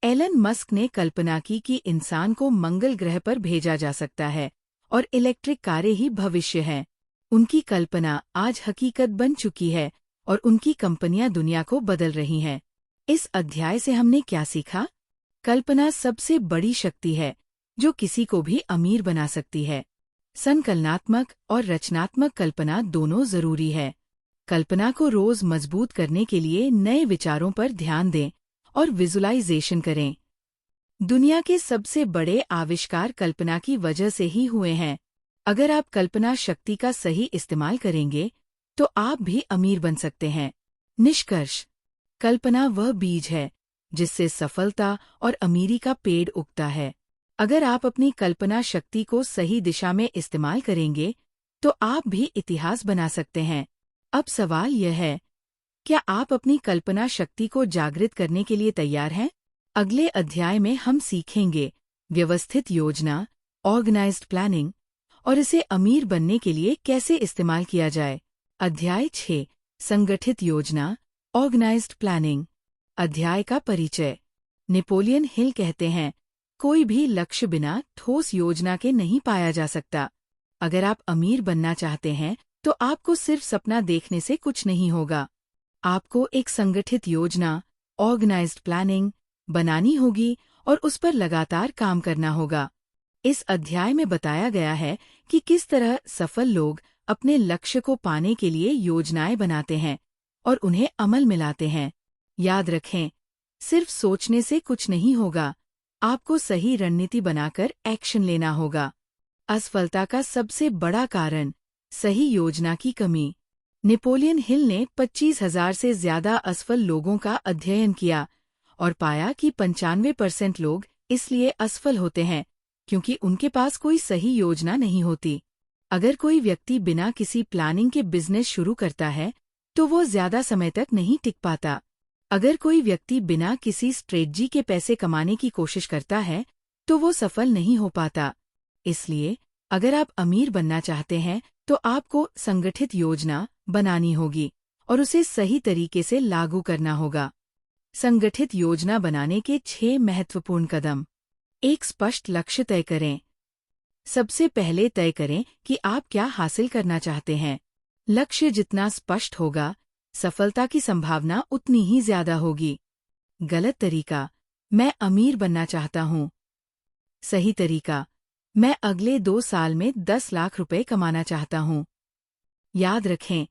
एलन मस्क ने कल्पना की कि इंसान को मंगल ग्रह पर भेजा जा सकता है और इलेक्ट्रिक कारें ही भविष्य हैं। उनकी कल्पना आज हकीकत बन चुकी है और उनकी कंपनियां दुनिया को बदल रही हैं। इस अध्याय से हमने क्या सीखा? कल्पना सबसे बड़ी शक्ति है जो किसी को भी अमीर बना सकती है। संकलनात्मक और रचनात्मक कल्पना दोनों जरूरी है। कल्पना को रोज मजबूत करने के लिए नए विचारों पर ध्यान दें और विजुअलाइजेशन करें। दुनिया के सबसे बड़े आविष्कार कल्पना की वजह से ही हुए हैं। अगर आप कल्पना शक्ति का सही इस्तेमाल करेंगे तो आप भी अमीर बन सकते हैं। निष्कर्ष: कल्पना वह बीज है जिससे सफलता और अमीरी का पेड़ उगता है। अगर आप अपनी कल्पना शक्ति को सही दिशा में इस्तेमाल करेंगे तो आप भी इतिहास बना सकते हैं। अब सवाल यह है, क्या आप अपनी कल्पना शक्ति को जागृत करने के लिए तैयार हैं? अगले अध्याय में हम सीखेंगे व्यवस्थित योजना, ऑर्गेनाइज्ड प्लानिंग और इसे अमीर बनने के लिए कैसे इस्तेमाल किया जाए। अध्याय 6: संगठित योजना, ऑर्गेनाइज्ड प्लानिंग। अध्याय का परिचय। नेपोलियन हिल कहते हैं, कोई भी लक्ष्य बिना ठोस योजना के नहीं पाया जा सकता। अगर आप अमीर बनना चाहते हैं तो आपको सिर्फ सपना देखने से कुछ नहीं होगा। आपको एक संगठित योजना, ऑर्गेनाइज्ड प्लानिंग बनानी होगी और उस पर लगातार काम करना होगा। इस अध्याय में बताया गया है कि किस तरह सफल लोग अपने लक्ष्य को पाने के लिए योजनाएं बनाते हैं और उन्हें अमल में लाते हैं। याद रखें, सिर्फ सोचने से कुछ नहीं होगा, आपको सही रणनीति बनाकर एक्शन लेना होगा। असफलता का सबसे बड़ा कारण सही योजना की कमी। नेपोलियन हिल ने 25,000 से ज्यादा असफल लोगों का अध्ययन किया और पाया कि 95% लोग इसलिए असफल होते हैं क्योंकि उनके पास कोई सही योजना नहीं होती। अगर कोई व्यक्ति बिना किसी प्लानिंग के बिजनेस शुरू करता है तो वो ज्यादा समय तक नहीं टिक पाता। अगर कोई व्यक्ति बिना किसी स्ट्रेटजी के पैसे कमाने की कोशिश करता है तो वो सफल नहीं हो पाता। इसलिए अगर आप अमीर बनना चाहते हैं तो आपको संगठित योजना बनानी होगी और उसे सही तरीके से लागू करना होगा। संगठित योजना बनाने के 6 महत्वपूर्ण कदम। एक स्पष्ट लक्ष्य तय करें। सबसे पहले तय करें कि आप क्या हासिल करना चाहते हैं। लक्ष्य जितना स्पष्ट होगा, सफलता की संभावना उतनी ही ज्यादा होगी। गलत तरीका, मैं अमीर बनना चाहता हूँ। सही तरीका, मैं अगले 2 साल में 10 लाख रुपए कमाना चाहता हूँ। याद रखें,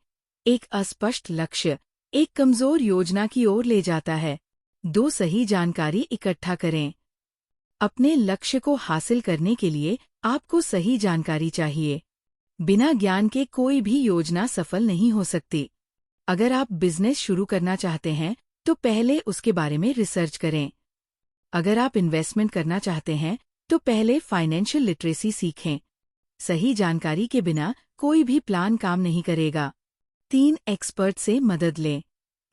एक अस्पष्ट लक्ष्य एक कमजोर योजना की ओर ले जाता है। 2 सही जानकारी इकट्ठा करें। अपने लक्ष्य को हासिल करने के लिए आपको सही जानकारी चाहिए। बिना ज्ञान के कोई भी योजना सफल नहीं हो सकती। अगर आप बिजनेस शुरू करना चाहते हैं तो पहले उसके बारे में रिसर्च करें। अगर आप इन्वेस्टमेंट करना चाहते हैं तो पहले फाइनेंशियल लिटरेसी सीखें। सही जानकारी के बिना कोई भी प्लान काम नहीं करेगा। 3 एक्सपर्ट से मदद लें।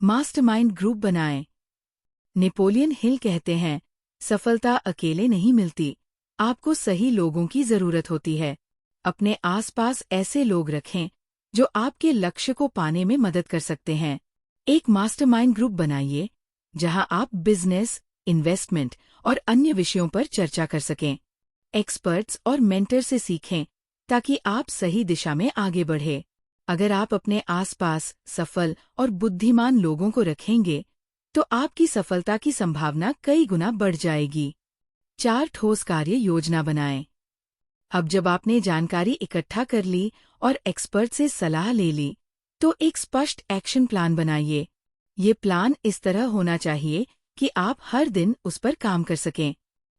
मास्टरमाइंड ग्रुप बनाएं। नेपोलियन हिल कहते हैं, सफलता अकेले नहीं मिलती, आपको सही लोगों की जरूरत होती है। अपने आसपास ऐसे लोग रखें जो आपके लक्ष्य को पाने में मदद कर सकते हैं। एक मास्टरमाइंड ग्रुप बनाइए जहां आप बिजनेस, इन्वेस्टमेंट और अन्य विषयों पर चर्चा कर सकें। एक्सपर्ट्स और मेंटर से सीखें ताकि आप सही दिशा में आगे बढ़े। अगर आप अपने आसपास सफल और बुद्धिमान लोगों को रखेंगे तो आपकी सफलता की संभावना कई गुना बढ़ जाएगी। 4 ठोस कार्य योजना बनाएं। अब जब आपने जानकारी इकट्ठा कर ली और एक्सपर्ट से सलाह ले ली, तो एक स्पष्ट एक्शन प्लान बनाइए। ये प्लान इस तरह होना चाहिए कि आप हर दिन उस पर काम कर सकें।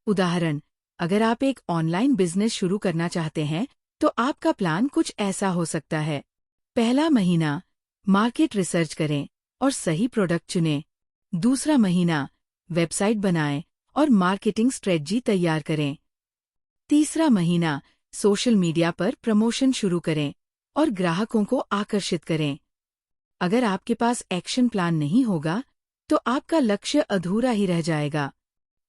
उदाहरण, अगर आप एक ऑनलाइन बिजनेस शुरू करना चाहते हैं तो आपका प्लान कुछ ऐसा हो सकता है। पहला महीना, मार्केट रिसर्च करें और सही प्रोडक्ट चुनें। दूसरा महीना, वेबसाइट बनाएं और मार्केटिंग स्ट्रेटजी तैयार करें। तीसरा महीना, सोशल मीडिया पर प्रमोशन शुरू करें और ग्राहकों को आकर्षित करें। अगर आपके पास एक्शन प्लान नहीं होगा तो आपका लक्ष्य अधूरा ही रह जाएगा।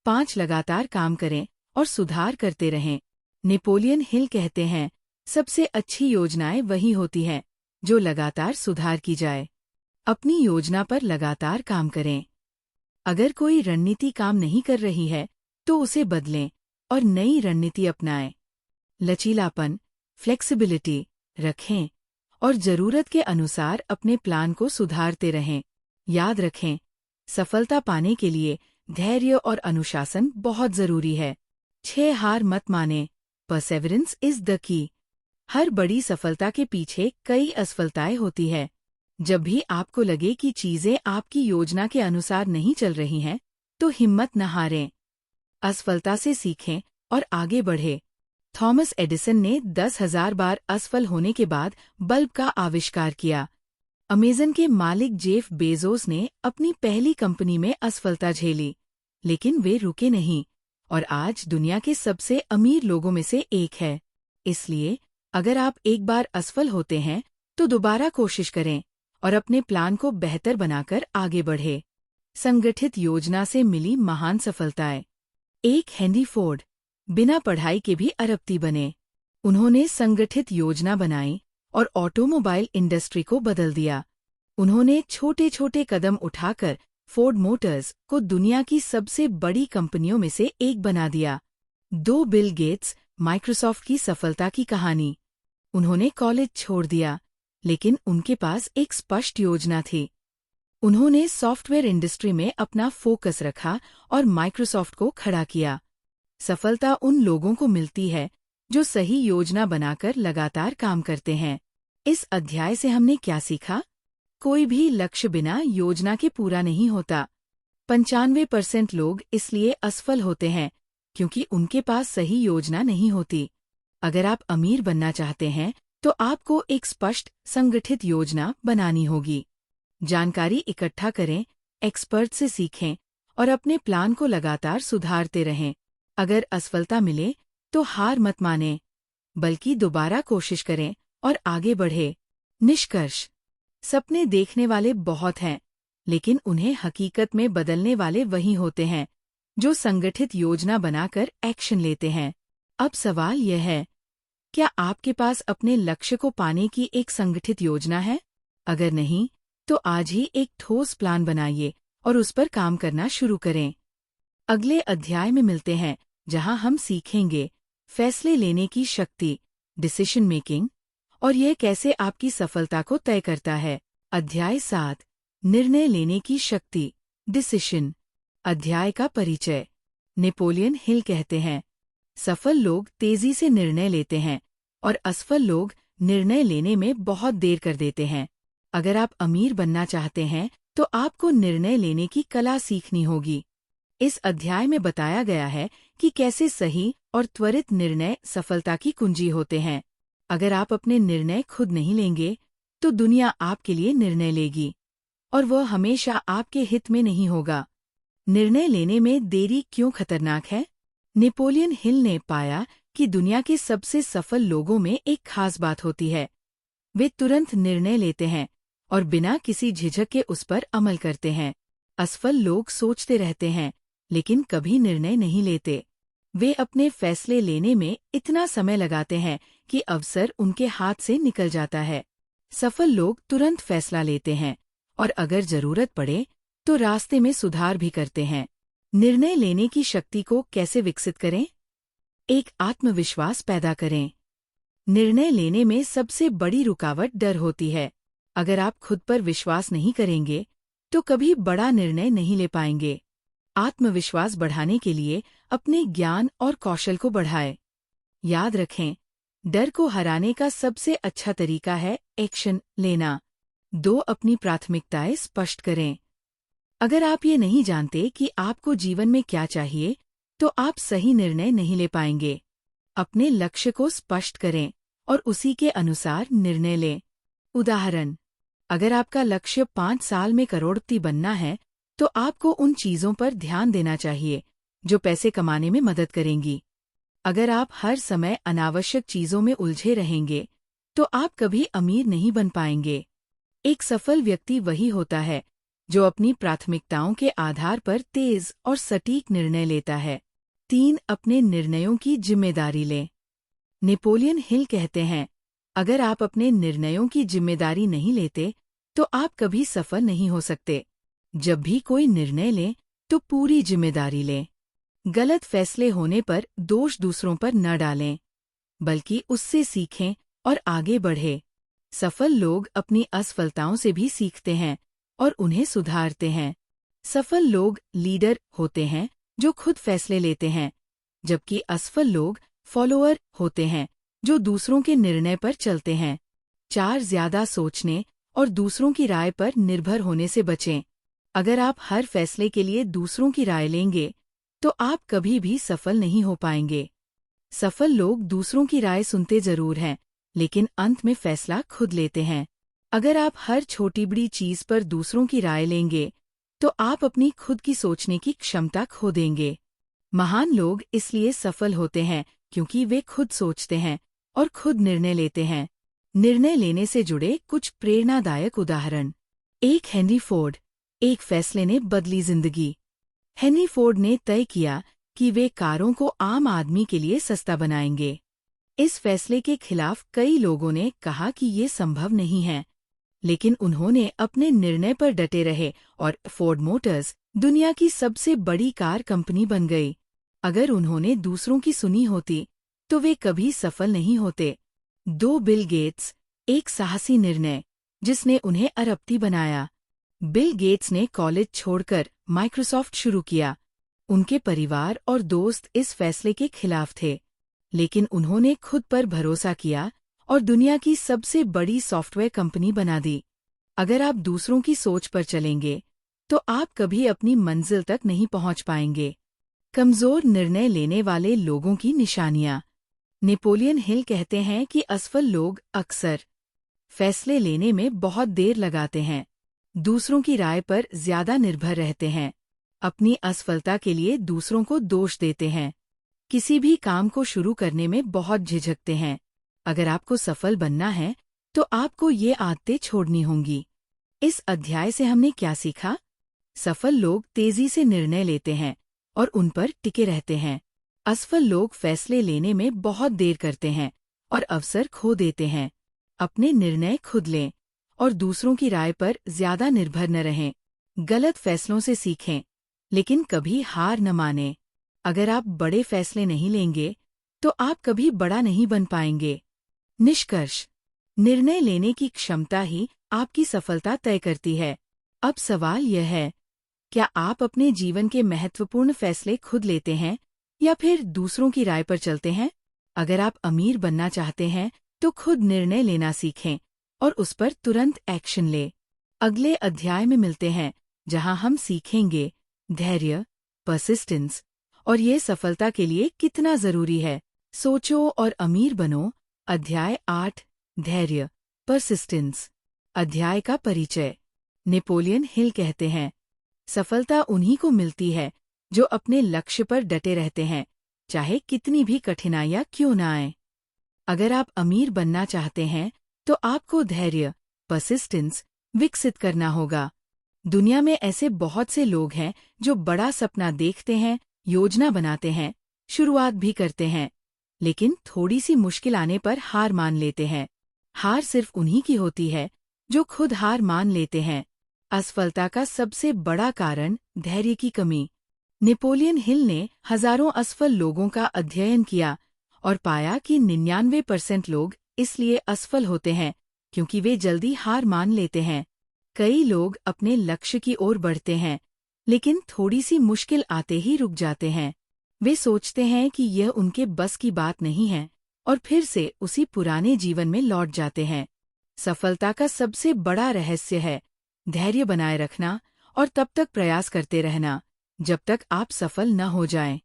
5 लगातार काम करें और सुधार करते रहें। नेपोलियन हिल कहते हैं, सबसे अच्छी योजनाएं वही होती हैं जो लगातार सुधार की जाए। अपनी योजना पर लगातार काम करें। अगर कोई रणनीति काम नहीं कर रही है तो उसे बदलें और नई रणनीति अपनाएं। लचीलापन, फ्लेक्सिबिलिटी रखें और जरूरत के अनुसार अपने प्लान को सुधारते रहें। याद रखें, सफलता पाने के लिए धैर्य और अनुशासन बहुत जरूरी है। 6 हार मत मानें, परसेवरेंस इज द की। हर बड़ी सफलता के पीछे कई असफलताएं होती है। जब भी आपको लगे कि चीजें आपकी योजना के अनुसार नहीं चल रही हैं, तो हिम्मत न हारें। असफलता से सीखें और आगे बढ़ें। थॉमस एडिसन ने 10,000 बार असफल होने के बाद बल्ब का आविष्कार किया। अमेज़न के मालिक जेफ बेजोस ने अपनी पहली कंपनी में असफलता झेली, लेकिन वे रुके नहीं और आज दुनिया के सबसे अमीर लोगों में से एक है। इसलिए अगर आप एक बार असफल होते हैं तो दोबारा कोशिश करें और अपने प्लान को बेहतर बनाकर आगे बढ़ें। संगठित योजना से मिली महान सफलताएं। 1 हेनरी फोर्ड बिना पढ़ाई के भी अरबपति बने। उन्होंने संगठित योजना बनाई और ऑटोमोबाइल इंडस्ट्री को बदल दिया। उन्होंने छोटे छोटे कदम उठाकर फोर्ड मोटर्स को दुनिया की सबसे बड़ी कंपनियों में से एक बना दिया। 2 बिल गेट्स, माइक्रोसॉफ्ट की सफलता की कहानी। उन्होंने कॉलेज छोड़ दिया, लेकिन उनके पास एक स्पष्ट योजना थी। उन्होंने सॉफ्टवेयर इंडस्ट्री में अपना फोकस रखा और माइक्रोसॉफ्ट को खड़ा किया। सफलता उन लोगों को मिलती है जो सही योजना बनाकर लगातार काम करते हैं। इस अध्याय से हमने क्या सीखा? कोई भी लक्ष्य बिना योजना के पूरा नहीं होता। 95% लोग इसलिए असफल होते हैं क्योंकि उनके पास सही योजना नहीं होती। अगर आप अमीर बनना चाहते हैं तो आपको एक स्पष्ट, संगठित योजना बनानी होगी। जानकारी इकट्ठा करें, एक्सपर्ट से सीखें और अपने प्लान को लगातार सुधारते रहें। अगर असफलता मिले तो हार मत मानें, बल्कि दोबारा कोशिश करें और आगे बढ़े। निष्कर्ष: सपने देखने वाले बहुत हैं, लेकिन उन्हें हकीकत में बदलने वाले वही होते हैं जो संगठित योजना बनाकर एक्शन लेते हैं। अब सवाल यह है, क्या आपके पास अपने लक्ष्य को पाने की एक संगठित योजना है? अगर नहीं, तो आज ही एक ठोस प्लान बनाइए और उस पर काम करना शुरू करें। अगले अध्याय में मिलते हैं, जहां हम सीखेंगे फैसले लेने की शक्ति, डिसीजन मेकिंग, और यह कैसे आपकी सफलता को तय करता है। अध्याय 7, निर्णय लेने की शक्ति, डिसीजन। अध्याय का परिचय। नेपोलियन हिल कहते हैं, सफल लोग तेजी से निर्णय लेते हैं और असफल लोग निर्णय लेने में बहुत देर कर देते हैं। अगर आप अमीर बनना चाहते हैं तो आपको निर्णय लेने की कला सीखनी होगी। इस अध्याय में बताया गया है कि कैसे सही और त्वरित निर्णय सफलता की कुंजी होते हैं। अगर आप अपने निर्णय खुद नहीं लेंगे तो दुनिया आपके लिए निर्णय लेगी, और वह हमेशा आपके हित में नहीं होगा। निर्णय लेने में देरी क्यों खतरनाक है? नेपोलियन हिल ने पाया कि दुनिया के सबसे सफल लोगों में एक खास बात होती है, वे तुरंत निर्णय लेते हैं और बिना किसी झिझक के उस पर अमल करते हैं। असफल लोग सोचते रहते हैं, लेकिन कभी निर्णय नहीं लेते। वे अपने फैसले लेने में इतना समय लगाते हैं कि अवसर उनके हाथ से निकल जाता है। सफल लोग तुरंत फैसला लेते हैं और अगर जरूरत पड़े तो रास्ते में सुधार भी करते हैं। निर्णय लेने की शक्ति को कैसे विकसित करें? एक आत्मविश्वास पैदा करें। निर्णय लेने में सबसे बड़ी रुकावट डर होती है। अगर आप खुद पर विश्वास नहीं करेंगे तो कभी बड़ा निर्णय नहीं ले पाएंगे। आत्मविश्वास बढ़ाने के लिए अपने ज्ञान और कौशल को बढ़ाएं। याद रखें, डर को हराने का सबसे अच्छा तरीका है एक्शन लेना। 2, अपनी प्राथमिकताएं स्पष्ट करें। अगर आप ये नहीं जानते कि आपको जीवन में क्या चाहिए, तो आप सही निर्णय नहीं ले पाएंगे। अपने लक्ष्य को स्पष्ट करें और उसी के अनुसार निर्णय लें। उदाहरण: अगर आपका लक्ष्य 5 साल में करोड़पति बनना है, तो आपको उन चीजों पर ध्यान देना चाहिए जो पैसे कमाने में मदद करेंगी। अगर आप हर समय अनावश्यक चीजों में उलझे रहेंगे, तो आप कभी अमीर नहीं बन पाएंगे। एक सफल व्यक्ति वही होता है जो अपनी प्राथमिकताओं के आधार पर तेज और सटीक निर्णय लेता है। 3, अपने निर्णयों की जिम्मेदारी लें। नेपोलियन हिल कहते हैं, अगर आप अपने निर्णयों की जिम्मेदारी नहीं लेते, तो आप कभी सफल नहीं हो सकते। जब भी कोई निर्णय लें, तो पूरी जिम्मेदारी लें। गलत फैसले होने पर दोष दूसरों पर न डालें, बल्कि उससे सीखें और आगे बढ़ें। सफल लोग अपनी असफलताओं से भी सीखते हैं और उन्हें सुधारते हैं। सफल लोग लीडर होते हैं जो खुद फैसले लेते हैं, जबकि असफल लोग फॉलोअर होते हैं जो दूसरों के निर्णय पर चलते हैं। 4, ज्यादा सोचने और दूसरों की राय पर निर्भर होने से बचें। अगर आप हर फैसले के लिए दूसरों की राय लेंगे, तो आप कभी भी सफल नहीं हो पाएंगे। सफल लोग दूसरों की राय सुनते जरूर हैं, लेकिन अंत में फैसला खुद लेते हैं। अगर आप हर छोटी बड़ी चीज पर दूसरों की राय लेंगे, तो आप अपनी खुद की सोचने की क्षमता खो देंगे। महान लोग इसलिए सफल होते हैं क्योंकि वे खुद सोचते हैं और खुद निर्णय लेते हैं। निर्णय लेने से जुड़े कुछ प्रेरणादायक उदाहरण। 1, हेनरी फोर्ड। एक फैसले ने बदली जिंदगी। हेनरी फोर्ड ने तय किया कि वे कारों को आम आदमी के लिए सस्ता बनाएंगे। इस फैसले के खिलाफ कई लोगों ने कहा कि ये संभव नहीं है, लेकिन उन्होंने अपने निर्णय पर डटे रहे और फोर्ड मोटर्स दुनिया की सबसे बड़ी कार कंपनी बन गई। अगर उन्होंने दूसरों की सुनी होती, तो वे कभी सफल नहीं होते। 2, बिल गेट्स। एक साहसी निर्णय जिसने उन्हें अरबपति बनाया। बिल गेट्स ने कॉलेज छोड़कर माइक्रोसॉफ्ट शुरू किया। उनके परिवार और दोस्त इस फैसले के खिलाफ थे, लेकिन उन्होंने खुद पर भरोसा किया और दुनिया की सबसे बड़ी सॉफ्टवेयर कंपनी बना दी। अगर आप दूसरों की सोच पर चलेंगे तो आप कभी अपनी मंजिल तक नहीं पहुंच पाएंगे। कमजोर निर्णय लेने वाले लोगों की निशानियां। नेपोलियन हिल कहते हैं कि असफल लोग अक्सर फैसले लेने में बहुत देर लगाते हैं, दूसरों की राय पर ज्यादा निर्भर रहते हैं, अपनी असफलता के लिए दूसरों को दोष देते हैं, किसी भी काम को शुरू करने में बहुत झिझकते हैं। अगर आपको सफल बनना है तो आपको ये आदतें छोड़नी होंगी। इस अध्याय से हमने क्या सीखा? सफल लोग तेजी से निर्णय लेते हैं और उन पर टिके रहते हैं। असफल लोग फैसले लेने में बहुत देर करते हैं और अवसर खो देते हैं। अपने निर्णय खुद लें और दूसरों की राय पर ज्यादा निर्भर न रहें। गलत फैसलों से सीखें, लेकिन कभी हार न मानें। अगर आप बड़े फैसले नहीं लेंगे तो आप कभी बड़ा नहीं बन पाएंगे। निष्कर्ष: निर्णय लेने की क्षमता ही आपकी सफलता तय करती है। अब सवाल यह है, क्या आप अपने जीवन के महत्वपूर्ण फैसले खुद लेते हैं या फिर दूसरों की राय पर चलते हैं? अगर आप अमीर बनना चाहते हैं तो खुद निर्णय लेना सीखें और उस पर तुरंत एक्शन लें। अगले अध्याय में मिलते हैं, जहां हम सीखेंगे धैर्य, परसिस्टेंस और ये सफलता के लिए कितना जरूरी है। सोचो और अमीर बनो। अध्याय 8, धैर्य, परसिस्टेंस। अध्याय का परिचय। नेपोलियन हिल कहते हैं, सफलता उन्हीं को मिलती है जो अपने लक्ष्य पर डटे रहते हैं, चाहे कितनी भी कठिनाइयां क्यों न आए। अगर आप अमीर बनना चाहते हैं तो आपको धैर्य, परसिस्टेंस विकसित करना होगा। दुनिया में ऐसे बहुत से लोग हैं जो बड़ा सपना देखते हैं, योजना बनाते हैं, शुरुआत भी करते हैं, लेकिन थोड़ी सी मुश्किल आने पर हार मान लेते हैं। हार सिर्फ उन्हीं की होती है जो खुद हार मान लेते हैं। असफलता का सबसे बड़ा कारण धैर्य की कमी। नेपोलियन हिल ने हजारों असफल लोगों का अध्ययन किया और पाया कि 99% लोग इसलिए असफल होते हैं क्योंकि वे जल्दी हार मान लेते हैं। कई लोग अपने लक्ष्य की ओर बढ़ते हैं, लेकिन थोड़ी सी मुश्किल आते ही रुक जाते हैं। वे सोचते हैं कि यह उनके बस की बात नहीं है और फिर से उसी पुराने जीवन में लौट जाते हैं। सफलता का सबसे बड़ा रहस्य है धैर्य बनाए रखना और तब तक प्रयास करते रहना जब तक आप सफल न हो जाएं।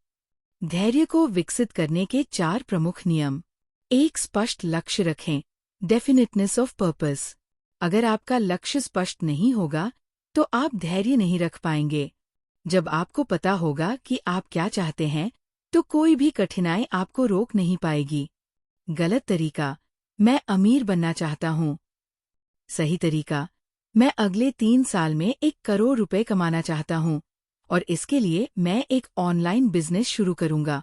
धैर्य को विकसित करने के 4 प्रमुख नियम। एक स्पष्ट लक्ष्य रखें, डेफिनेटनेस ऑफ पर्पस। अगर आपका लक्ष्य स्पष्ट नहीं होगा तो आप धैर्य नहीं रख पाएंगे। जब आपको पता होगा कि आप क्या चाहते हैं तो कोई भी कठिनाई आपको रोक नहीं पाएगी। गलत तरीका, मैं अमीर बनना चाहता हूँ। सही तरीका, मैं अगले 3 साल में 1 करोड़ रुपए कमाना चाहता हूँ और इसके लिए मैं एक ऑनलाइन बिजनेस शुरू करूंगा।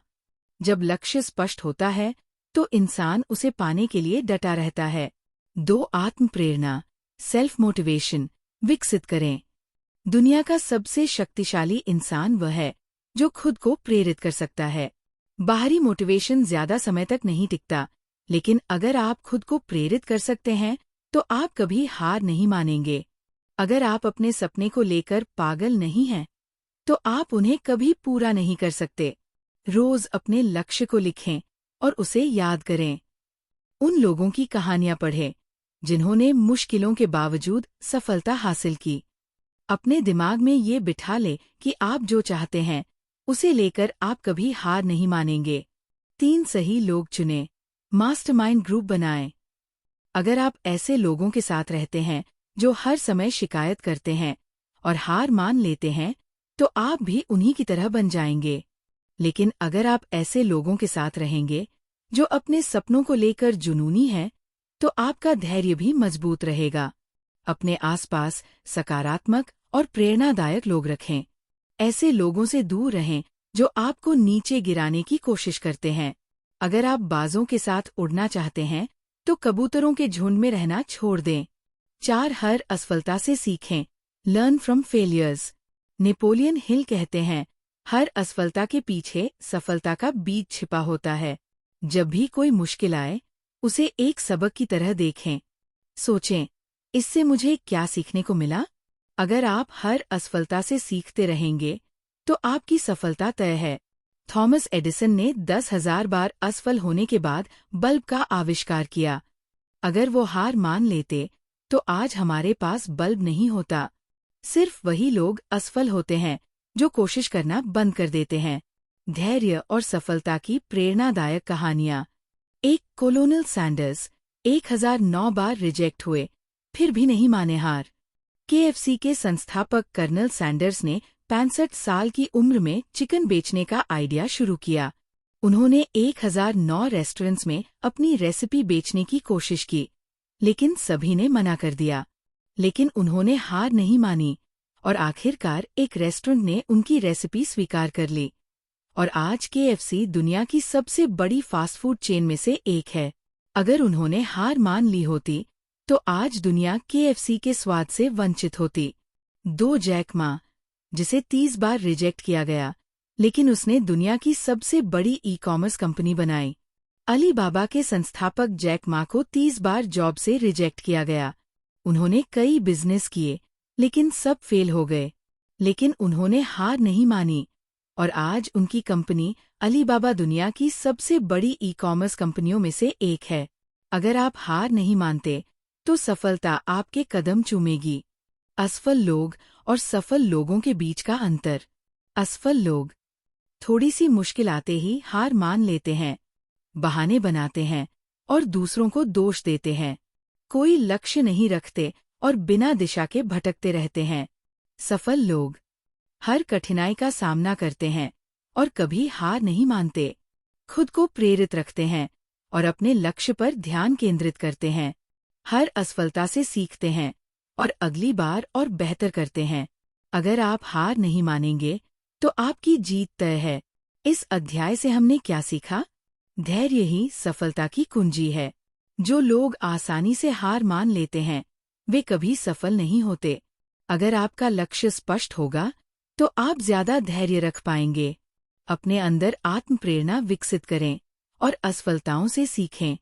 जब लक्ष्य स्पष्ट होता है तो इंसान उसे पाने के लिए डटा रहता है। 2 आत्म प्रेरणा, सेल्फ मोटिवेशन विकसित करें। दुनिया का सबसे शक्तिशाली इंसान वह है जो खुद को प्रेरित कर सकता है। बाहरी मोटिवेशन ज्यादा समय तक नहीं टिकता, लेकिन अगर आप खुद को प्रेरित कर सकते हैं तो आप कभी हार नहीं मानेंगे। अगर आप अपने सपने को लेकर पागल नहीं हैं, तो आप उन्हें कभी पूरा नहीं कर सकते। रोज अपने लक्ष्य को लिखें और उसे याद करें। उन लोगों की कहानियां पढ़ें जिन्होंने मुश्किलों के बावजूद सफलता हासिल की। अपने दिमाग में ये बिठा ले कि आप जो चाहते हैं उसे लेकर आप कभी हार नहीं मानेंगे। 3 सही लोग चुनें, मास्टरमाइंड ग्रुप बनाएं। अगर आप ऐसे लोगों के साथ रहते हैं जो हर समय शिकायत करते हैं और हार मान लेते हैं, तो आप भी उन्हीं की तरह बन जाएंगे। लेकिन अगर आप ऐसे लोगों के साथ रहेंगे जो अपने सपनों को लेकर जुनूनी है, तो आपका धैर्य भी मजबूत रहेगा। अपने आसपास सकारात्मक और प्रेरणादायक लोग रखें। ऐसे लोगों से दूर रहें जो आपको नीचे गिराने की कोशिश करते हैं। अगर आप बाजों के साथ उड़ना चाहते हैं तो कबूतरों के झुंड में रहना छोड़ दें। 4 हर असफलता से सीखें, learn from failures. Napoleon Hill कहते हैं, हर असफलता के पीछे सफलता का बीज छिपा होता है। जब भी कोई मुश्किल आए, उसे एक सबक की तरह देखें। सोचें, इससे मुझे क्या सीखने को मिला? अगर आप हर असफलता से सीखते रहेंगे, तो आपकी सफलता तय है। थॉमस एडिसन ने 10,000 बार असफल होने के बाद बल्ब का आविष्कार किया, अगर वो हार मान लेते तो आज हमारे पास बल्ब नहीं होता। सिर्फ वही लोग असफल होते हैं जो कोशिश करना बंद कर देते हैं। धैर्य और सफलता की प्रेरणादायक कहानियां। एक कोलोनल सैंडर्स 1009 बार रिजेक्ट हुए, फिर भी नहीं माने हार। केएफसी के संस्थापक कर्नल सैंडर्स ने 65 साल की उम्र में चिकन बेचने का आइडिया शुरू किया। उन्होंने 1009 रेस्टोरेंट्स में अपनी रेसिपी बेचने की कोशिश की, लेकिन सभी ने मना कर दिया। लेकिन उन्होंने हार नहीं मानी और आखिरकार एक रेस्टोरेंट ने उनकी रेसिपी स्वीकार कर ली। और आज केएफसी दुनिया की सबसे बड़ी फास्ट फूड चेन में से एक है। अगर उन्होंने हार मान ली होती तो आज दुनिया केएफसी के स्वाद से वंचित होती। जैक मा, जिसे 30 बार रिजेक्ट किया गया, लेकिन उसने दुनिया की सबसे बड़ी ई-कॉमर्स कंपनी बनाई। अलीबाबा के संस्थापक जैक मा को 30 बार जॉब से रिजेक्ट किया गया। उन्होंने कई बिजनेस किए, लेकिन सब फेल हो गए। लेकिन उन्होंने हार नहीं मानी और आज उनकी कंपनी अलीबाबा दुनिया की सबसे बड़ी ई-कॉमर्स कंपनियों में से एक है। अगर आप हार नहीं मानते तो सफलता आपके कदम चूमेगी। असफल लोग और सफल लोगों के बीच का अंतर। असफल लोग थोड़ी सी मुश्किल आते ही हार मान लेते हैं, बहाने बनाते हैं और दूसरों को दोष देते हैं। कोई लक्ष्य नहीं रखते और बिना दिशा के भटकते रहते हैं। सफल लोग हर कठिनाई का सामना करते हैं और कभी हार नहीं मानते। खुद को प्रेरित रखते हैं और अपने लक्ष्य पर ध्यान केंद्रित करते हैं। हर असफलता से सीखते हैं और अगली बार और बेहतर करते हैं। अगर आप हार नहीं मानेंगे तो आपकी जीत तय है। इस अध्याय से हमने क्या सीखा? धैर्य ही सफलता की कुंजी है। जो लोग आसानी से हार मान लेते हैं वे कभी सफल नहीं होते। अगर आपका लक्ष्य स्पष्ट होगा तो आप ज्यादा धैर्य रख पाएंगे। अपने अंदर आत्म प्रेरणा विकसित करें और असफलताओं से सीखें।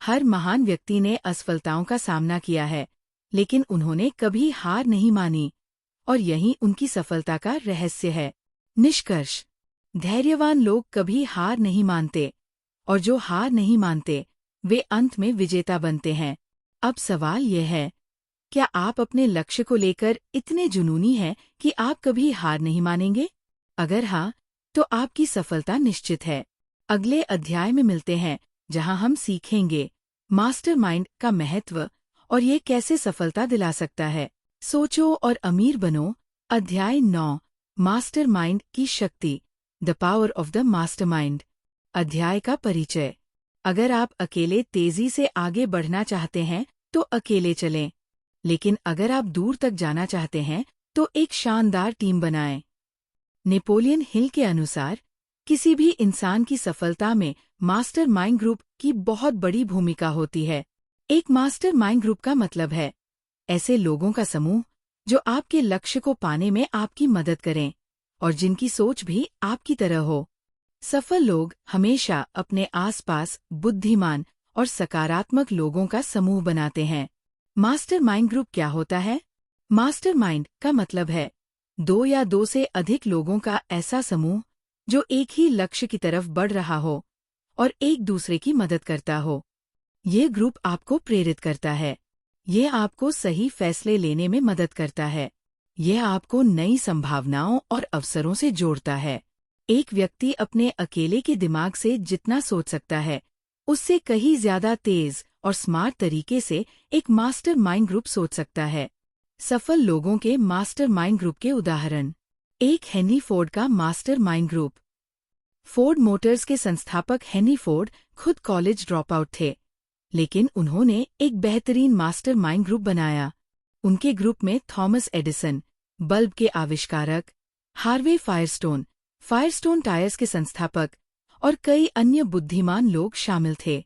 हर महान व्यक्ति ने असफलताओं का सामना किया है, लेकिन उन्होंने कभी हार नहीं मानी और यही उनकी सफलता का रहस्य है। निष्कर्ष: धैर्यवान लोग कभी हार नहीं मानते और जो हार नहीं मानते वे अंत में विजेता बनते हैं। अब सवाल यह है, क्या आप अपने लक्ष्य को लेकर इतने जुनूनी हैं कि आप कभी हार नहीं मानेंगे? अगर हाँ, तो आपकी सफलता निश्चित है। अगले अध्याय में मिलते हैं, जहां हम सीखेंगे मास्टरमाइंड का महत्व और ये कैसे सफलता दिला सकता है। सोचो और अमीर बनो। अध्याय 9, मास्टरमाइंड की शक्ति, the power of the mastermind. अध्याय का परिचय। अगर आप अकेले तेजी से आगे बढ़ना चाहते हैं तो अकेले चलें, लेकिन अगर आप दूर तक जाना चाहते हैं तो एक शानदार टीम बनाएं। नेपोलियन हिल के अनुसार किसी भी इंसान की सफलता में मास्टरमाइंड ग्रुप की बहुत बड़ी भूमिका होती है। एक मास्टरमाइंड ग्रुप का मतलब है ऐसे लोगों का समूह जो आपके लक्ष्य को पाने में आपकी मदद करें और जिनकी सोच भी आपकी तरह हो। सफल लोग हमेशा अपने आसपास बुद्धिमान और सकारात्मक लोगों का समूह बनाते हैं। मास्टरमाइंड ग्रुप क्या होता है? मास्टरमाइंड का मतलब है 2 या 2 से अधिक लोगों का ऐसा समूह जो एक ही लक्ष्य की तरफ बढ़ रहा हो और एक दूसरे की मदद करता हो। ये ग्रुप आपको प्रेरित करता है। ये आपको सही फैसले लेने में मदद करता है। यह आपको नई संभावनाओं और अवसरों से जोड़ता है। एक व्यक्ति अपने अकेले के दिमाग से जितना सोच सकता है, उससे कहीं ज्यादा तेज और स्मार्ट तरीके से एक मास्टरमाइंड ग्रुप सोच सकता है। सफल लोगों के मास्टरमाइंड ग्रुप के उदाहरण। एक हेनरी फोर्ड का मास्टरमाइंड ग्रुप। फोर्ड मोटर्स के संस्थापक हेनरी फोर्ड खुद कॉलेज ड्रॉप आउट थे, लेकिन उन्होंने एक बेहतरीन मास्टरमाइंड ग्रुप बनाया। उनके ग्रुप में थॉमस एडिसन, बल्ब के आविष्कारक, हार्वे फायरस्टोन टायर्स के संस्थापक और कई अन्य बुद्धिमान लोग शामिल थे।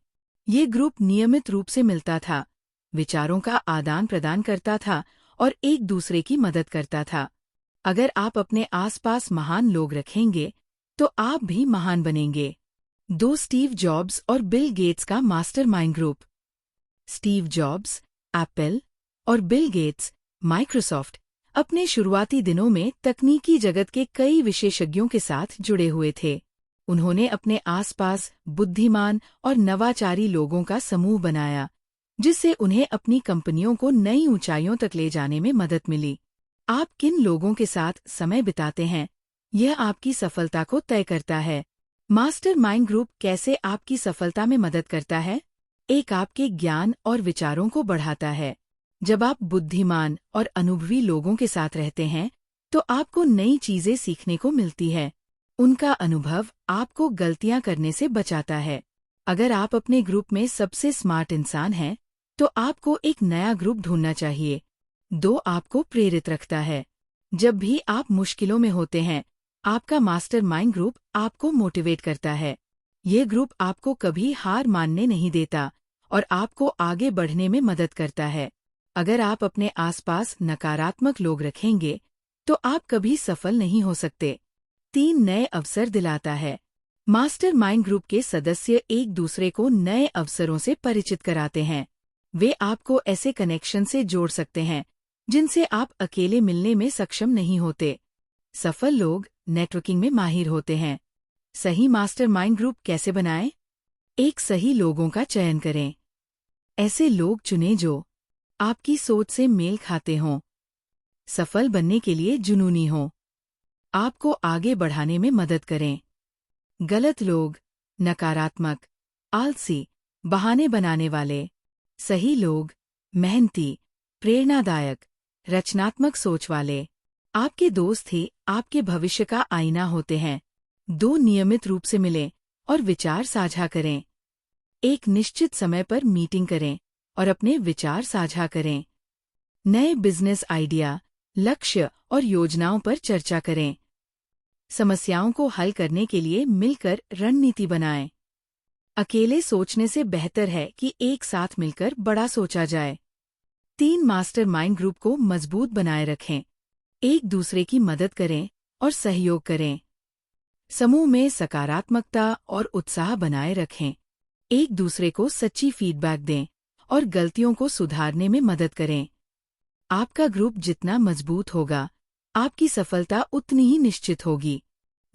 ये ग्रुप नियमित रूप से मिलता था, विचारों का आदान प्रदान करता था और एक दूसरे की मदद करता था। अगर आप अपने आसपास महान लोग रखेंगे तो आप भी महान बनेंगे। 2 स्टीव जॉब्स और बिल गेट्स का mastermind group. Steve jobs, Apple और बिल गेट्स, माइक्रोसॉफ्ट, अपने शुरुआती दिनों में तकनीकी जगत के कई विशेषज्ञों के साथ जुड़े हुए थे। उन्होंने अपने आसपास बुद्धिमान और नवाचारी लोगों का समूह बनाया जिससे उन्हें अपनी कंपनियों को नई ऊंचाइयों तक ले जाने में मदद मिली। आप किन लोगों के साथ समय बिताते हैं, यह आपकी सफलता को तय करता है। मास्टरमाइंड ग्रुप कैसे आपकी सफलता में मदद करता है? एक, आपके ज्ञान और विचारों को बढ़ाता है। जब आप बुद्धिमान और अनुभवी लोगों के साथ रहते हैं, तो आपको नई चीजें सीखने को मिलती है। उनका अनुभव आपको गलतियां करने से बचाता है। अगर आप अपने ग्रुप में सबसे स्मार्ट इंसान हैं, तो आपको एक नया ग्रुप ढूंढना चाहिए। 2, आपको प्रेरित रखता है। जब भी आप मुश्किलों में होते हैं, आपका मास्टरमाइंड ग्रुप आपको मोटिवेट करता है। ये ग्रुप आपको कभी हार मानने नहीं देता और आपको आगे बढ़ने में मदद करता है। अगर आप अपने आसपास नकारात्मक लोग रखेंगे, तो आप कभी सफल नहीं हो सकते। 3, नए अवसर दिलाता है। मास्टरमाइंड ग्रुप के सदस्य एक दूसरे को नए अवसरों से परिचित कराते हैं। वे आपको ऐसे कनेक्शन से जोड़ सकते हैं जिनसे आप अकेले मिलने में सक्षम नहीं होते। सफल लोग नेटवर्किंग में माहिर होते हैं। सही मास्टरमाइंड ग्रुप कैसे बनाएं? एक, सही लोगों का चयन करें। ऐसे लोग चुनें जो आपकी सोच से मेल खाते हों, सफल बनने के लिए जुनूनी हों, आपको आगे बढ़ाने में मदद करें। गलत लोग नकारात्मक, आलसी, बहाने बनाने वाले। सही लोग मेहनती, प्रेरणादायक, रचनात्मक सोच वाले। आपके दोस्त ही आपके भविष्य का आईना होते हैं। 2, नियमित रूप से मिलें और विचार साझा करें। एक निश्चित समय पर मीटिंग करें और अपने विचार साझा करें। नए बिजनेस आइडिया, लक्ष्य और योजनाओं पर चर्चा करें। समस्याओं को हल करने के लिए मिलकर रणनीति बनाएं। अकेले सोचने से बेहतर है कि एक साथ मिलकर बड़ा सोचा जाए। 3, मास्टरमाइंड ग्रुप को मजबूत बनाए रखें। एक दूसरे की मदद करें और सहयोग करें। समूह में सकारात्मकता और उत्साह बनाए रखें। एक दूसरे को सच्ची फीडबैक दें और गलतियों को सुधारने में मदद करें। आपका ग्रुप जितना मजबूत होगा, आपकी सफलता उतनी ही निश्चित होगी।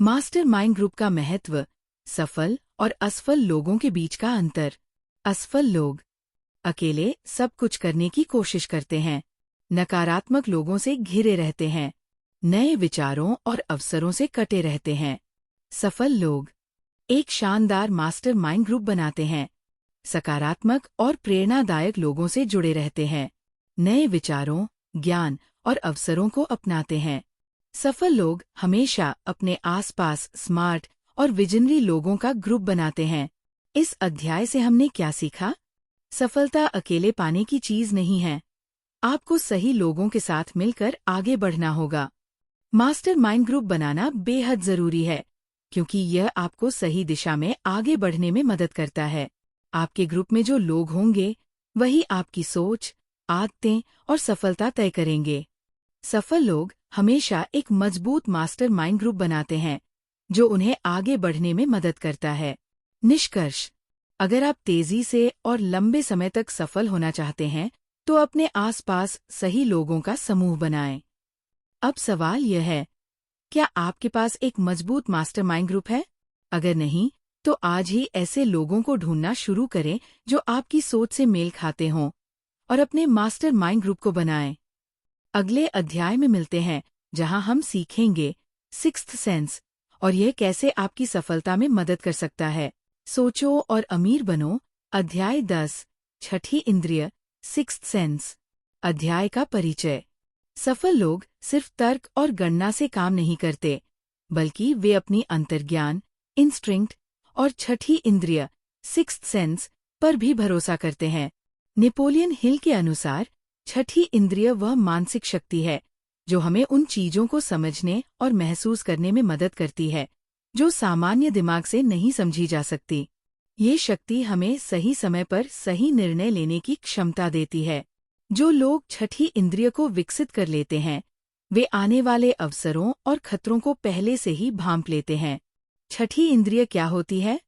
मास्टरमाइंड ग्रुप का महत्व। सफल और असफल लोगों के बीच का अंतर। असफल लोग अकेले सब कुछ करने की कोशिश करते हैं, नकारात्मक लोगों से घिरे रहते हैं, नए विचारों और अवसरों से कटे रहते हैं। सफल लोग एक शानदार मास्टरमाइंड ग्रुप बनाते हैं, सकारात्मक और प्रेरणादायक लोगों से जुड़े रहते हैं, नए विचारों, ज्ञान और अवसरों को अपनाते हैं। सफल लोग हमेशा अपने आसपास स्मार्ट और विजनरी लोगों का ग्रुप बनाते हैं। इस अध्याय से हमने क्या सीखा? सफलता अकेले पाने की चीज नहीं है। आपको सही लोगों के साथ मिलकर आगे बढ़ना होगा। मास्टरमाइंड ग्रुप बनाना बेहद जरूरी है, क्योंकि यह आपको सही दिशा में आगे बढ़ने में मदद करता है। आपके ग्रुप में जो लोग होंगे, वही आपकी सोच, आदतें और सफलता तय करेंगे। सफल लोग हमेशा एक मजबूत मास्टरमाइंड ग्रुप बनाते हैं, जो उन्हें आगे बढ़ने में मदद करता है। निष्कर्ष: अगर आप तेजी से और लंबे समय तक सफल होना चाहते हैं, तो अपने आसपास सही लोगों का समूह बनाएं। अब सवाल यह है, क्या आपके पास एक मजबूत मास्टरमाइंड ग्रुप है? अगर नहीं, तो आज ही ऐसे लोगों को ढूंढना शुरू करें जो आपकी सोच से मेल खाते हों और अपने मास्टरमाइंड ग्रुप को बनाएं। अगले अध्याय में मिलते हैं, जहां हम सीखेंगे सिक्स्थ सेंस और यह कैसे आपकी सफलता में मदद कर सकता है। सोचो और अमीर बनो। अध्याय 10, छठी इंद्रिय, सिक्स्थ सेंस। अध्याय का परिचय। सफल लोग सिर्फ तर्क और गणना से काम नहीं करते, बल्कि वे अपनी अंतर्ज्ञान, इंस्टिंक्ट और छठी इंद्रिय, सिक्स्थ सेंस पर भी भरोसा करते हैं। नेपोलियन हिल के अनुसार छठी इंद्रिय वह मानसिक शक्ति है जो हमें उन चीजों को समझने और महसूस करने में मदद करती है जो सामान्य दिमाग से नहीं समझी जा सकती। ये शक्ति हमें सही समय पर सही निर्णय लेने की क्षमता देती है। जो लोग छठी इंद्रिय को विकसित कर लेते हैं, वे आने वाले अवसरों और खतरों को पहले से ही भांप लेते हैं। छठी इंद्रिय क्या होती है?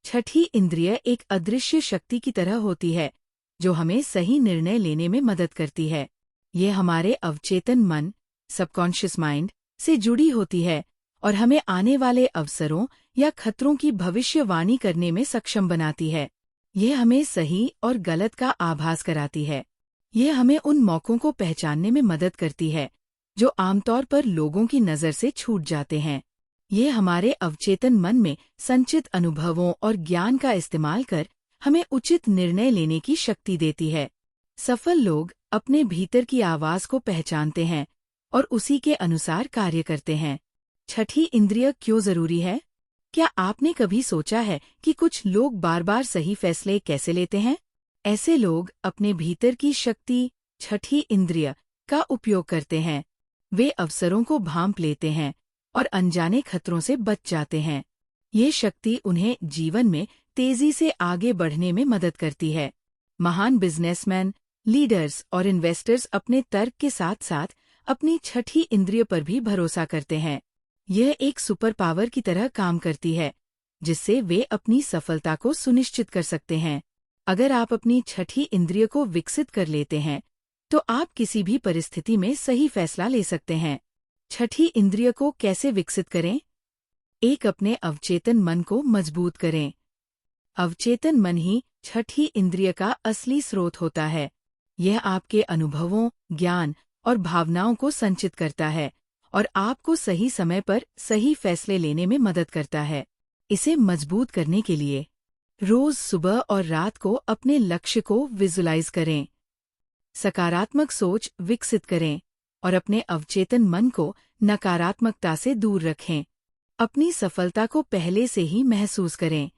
छठी इंद्रिय एक अदृश्य शक्ति की तरह होती है जो हमें सही निर्णय लेने में मदद करती है। यह हमारे अवचेतन मन, सबकॉन्शियस माइंड, से जुड़ी होती है और हमें आने वाले अवसरों या खतरों की भविष्यवाणी करने में सक्षम बनाती है। यह हमें सही और गलत का आभास कराती है। यह हमें उन मौकों को पहचानने में मदद करती है जो आमतौर पर लोगों की नज़र से छूट जाते हैं। ये हमारे अवचेतन मन में संचित अनुभवों और ज्ञान का इस्तेमाल कर हमें उचित निर्णय लेने की शक्ति देती है। सफल लोग अपने भीतर की आवाज़ को पहचानते हैं और उसी के अनुसार कार्य करते हैं। छठी इंद्रिय क्यों जरूरी है? क्या आपने कभी सोचा है कि कुछ लोग बार बार सही फैसले कैसे लेते हैं? ऐसे लोग अपने भीतर की शक्ति, छठी इंद्रिय, का उपयोग करते हैं। वे अवसरों को भांप लेते हैं और अनजाने खतरों से बच जाते हैं। ये शक्ति उन्हें जीवन में तेजी से आगे बढ़ने में मदद करती है। महान बिजनेसमैन, लीडर्स और इन्वेस्टर्स अपने तर्क के साथ साथ अपनी छठी इंद्रिय पर भी भरोसा करते हैं। यह एक सुपर पावर की तरह काम करती है, जिससे वे अपनी सफलता को सुनिश्चित कर सकते हैं। अगर आप अपनी छठी इंद्रिय को विकसित कर लेते हैं, तो आप किसी भी परिस्थिति में सही फैसला ले सकते हैं। छठी इंद्रिय को कैसे विकसित करें? एक, अपने अवचेतन मन को मजबूत करें। अवचेतन मन ही छठी इंद्रिय का असली स्रोत होता है। यह आपके अनुभवों, ज्ञान और भावनाओं को संचित करता है और आपको सही समय पर सही फैसले लेने में मदद करता है। इसे मजबूत करने के लिए रोज सुबह और रात को अपने लक्ष्य को विजुलाइज करें, सकारात्मक सोच विकसित करें और अपने अवचेतन मन को नकारात्मकता से दूर रखें। अपनी सफलता को पहले से ही महसूस करें।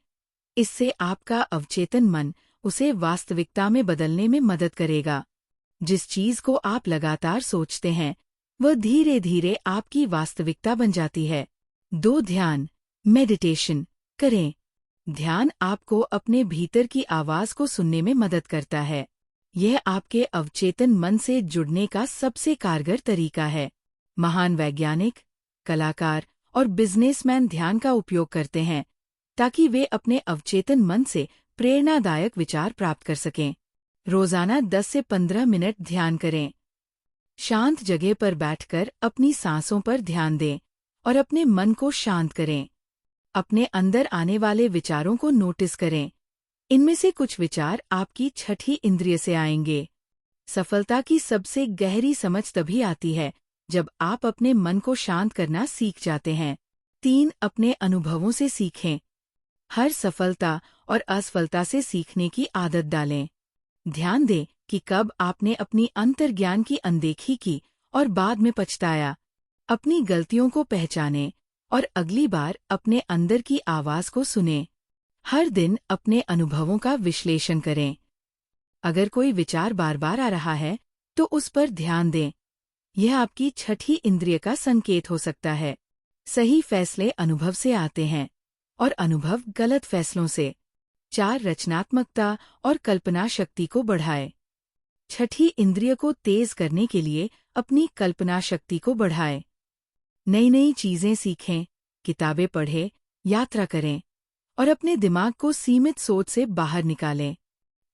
इससे आपका अवचेतन मन उसे वास्तविकता में बदलने में मदद करेगा। जिस चीज को आप लगातार सोचते हैं, वह धीरे धीरे आपकी वास्तविकता बन जाती है। 2, ध्यान, मेडिटेशन करें। ध्यान आपको अपने भीतर की आवाज को सुनने में मदद करता है। यह आपके अवचेतन मन से जुड़ने का सबसे कारगर तरीका है। महान वैज्ञानिक, कलाकार और बिजनेसमैन ध्यान का उपयोग करते हैं ताकि वे अपने अवचेतन मन से प्रेरणादायक विचार प्राप्त कर सकें। रोजाना 10 से 15 मिनट ध्यान करें। शांत जगह पर बैठकर अपनी सांसों पर ध्यान दें और अपने मन को शांत करें। अपने अंदर आने वाले विचारों को नोटिस करें। इनमें से कुछ विचार आपकी छठी इंद्रिय से आएंगे। सफलता की सबसे गहरी समझ तभी आती है जब आप अपने मन को शांत करना सीख जाते हैं। 3, अपने अनुभवों से सीखें। हर सफलता और असफलता से सीखने की आदत डालें। ध्यान दें कि कब आपने अपनी अंतर्ज्ञान की अनदेखी की और बाद में पछताया। अपनी गलतियों को पहचानें और अगली बार अपने अंदर की आवाज को सुनें। हर दिन अपने अनुभवों का विश्लेषण करें। अगर कोई विचार बार बार आ रहा है, तो उस पर ध्यान दें। यह आपकी छठी इंद्रिय का संकेत हो सकता है। सही फैसले अनुभव से आते हैं और अनुभव गलत फैसलों से। 4, रचनात्मकता और कल्पना शक्ति को बढ़ाएं। छठी इंद्रिय को तेज करने के लिए अपनी कल्पना शक्ति को बढ़ाएं। नई नई चीजें सीखें, किताबें पढ़ें, यात्रा करें और अपने दिमाग को सीमित सोच से बाहर निकालें।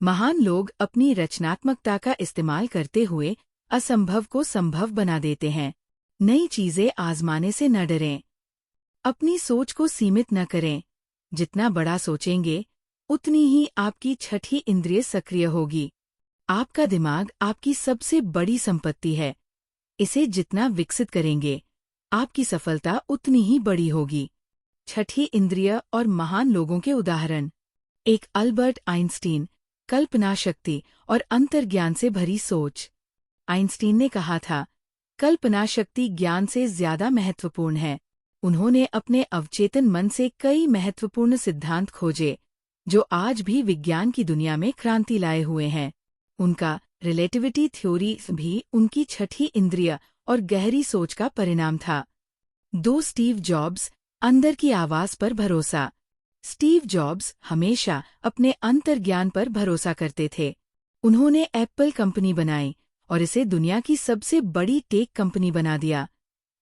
महान लोग अपनी रचनात्मकता का इस्तेमाल करते हुए असंभव को संभव बना देते हैं। नई चीजें आजमाने से न डरें। अपनी सोच को सीमित न करें। जितना बड़ा सोचेंगे, उतनी ही आपकी छठी इंद्रिय सक्रिय होगी। आपका दिमाग आपकी सबसे बड़ी संपत्ति है। इसे जितना विकसित करेंगे, आपकी सफलता उतनी ही बड़ी होगी। छठी इंद्रिय और महान लोगों के उदाहरण। 1, अल्बर्ट आइंस्टीन, कल्पना शक्ति और अंतर्ज्ञान से भरी सोच। आइंस्टीन ने कहा था, कल्पना शक्ति ज्ञान से ज्यादा महत्वपूर्ण है। उन्होंने अपने अवचेतन मन से कई महत्वपूर्ण सिद्धांत खोजे, जो आज भी विज्ञान की दुनिया में क्रांति लाए हुए हैं। उनका रिलेटिविटी थ्योरी भी उनकी छठी इंद्रिय और गहरी सोच का परिणाम था। 2, स्टीव जॉब्स, अंदर की आवाज पर भरोसा। स्टीव जॉब्स हमेशा अपने अंतर्ज्ञान पर भरोसा करते थे। उन्होंने एप्पल कंपनी बनाई और इसे दुनिया की सबसे बड़ी टेक कंपनी बना दिया,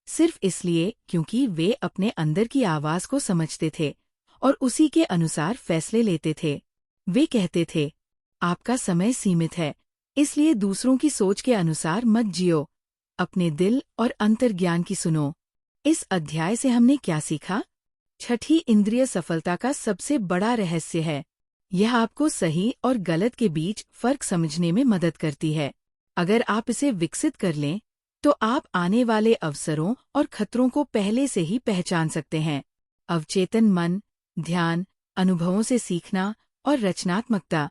सिर्फ इसलिए क्योंकि वे अपने अंदर की आवाज को समझते थे और उसी के अनुसार फैसले लेते थे। वे कहते थे, आपका समय सीमित है, इसलिए दूसरों की सोच के अनुसार मत जियो, अपने दिल और अंतर्ज्ञान की सुनो। इस अध्याय से हमने क्या सीखा? छठी इंद्रिय सफलता का सबसे बड़ा रहस्य है। यह आपको सही और गलत के बीच फर्क समझने में मदद करती है। अगर आप इसे विकसित कर लें, तो आप आने वाले अवसरों और खतरों को पहले से ही पहचान सकते हैं। अवचेतन मन, ध्यान, अनुभवों से सीखना और रचनात्मकता,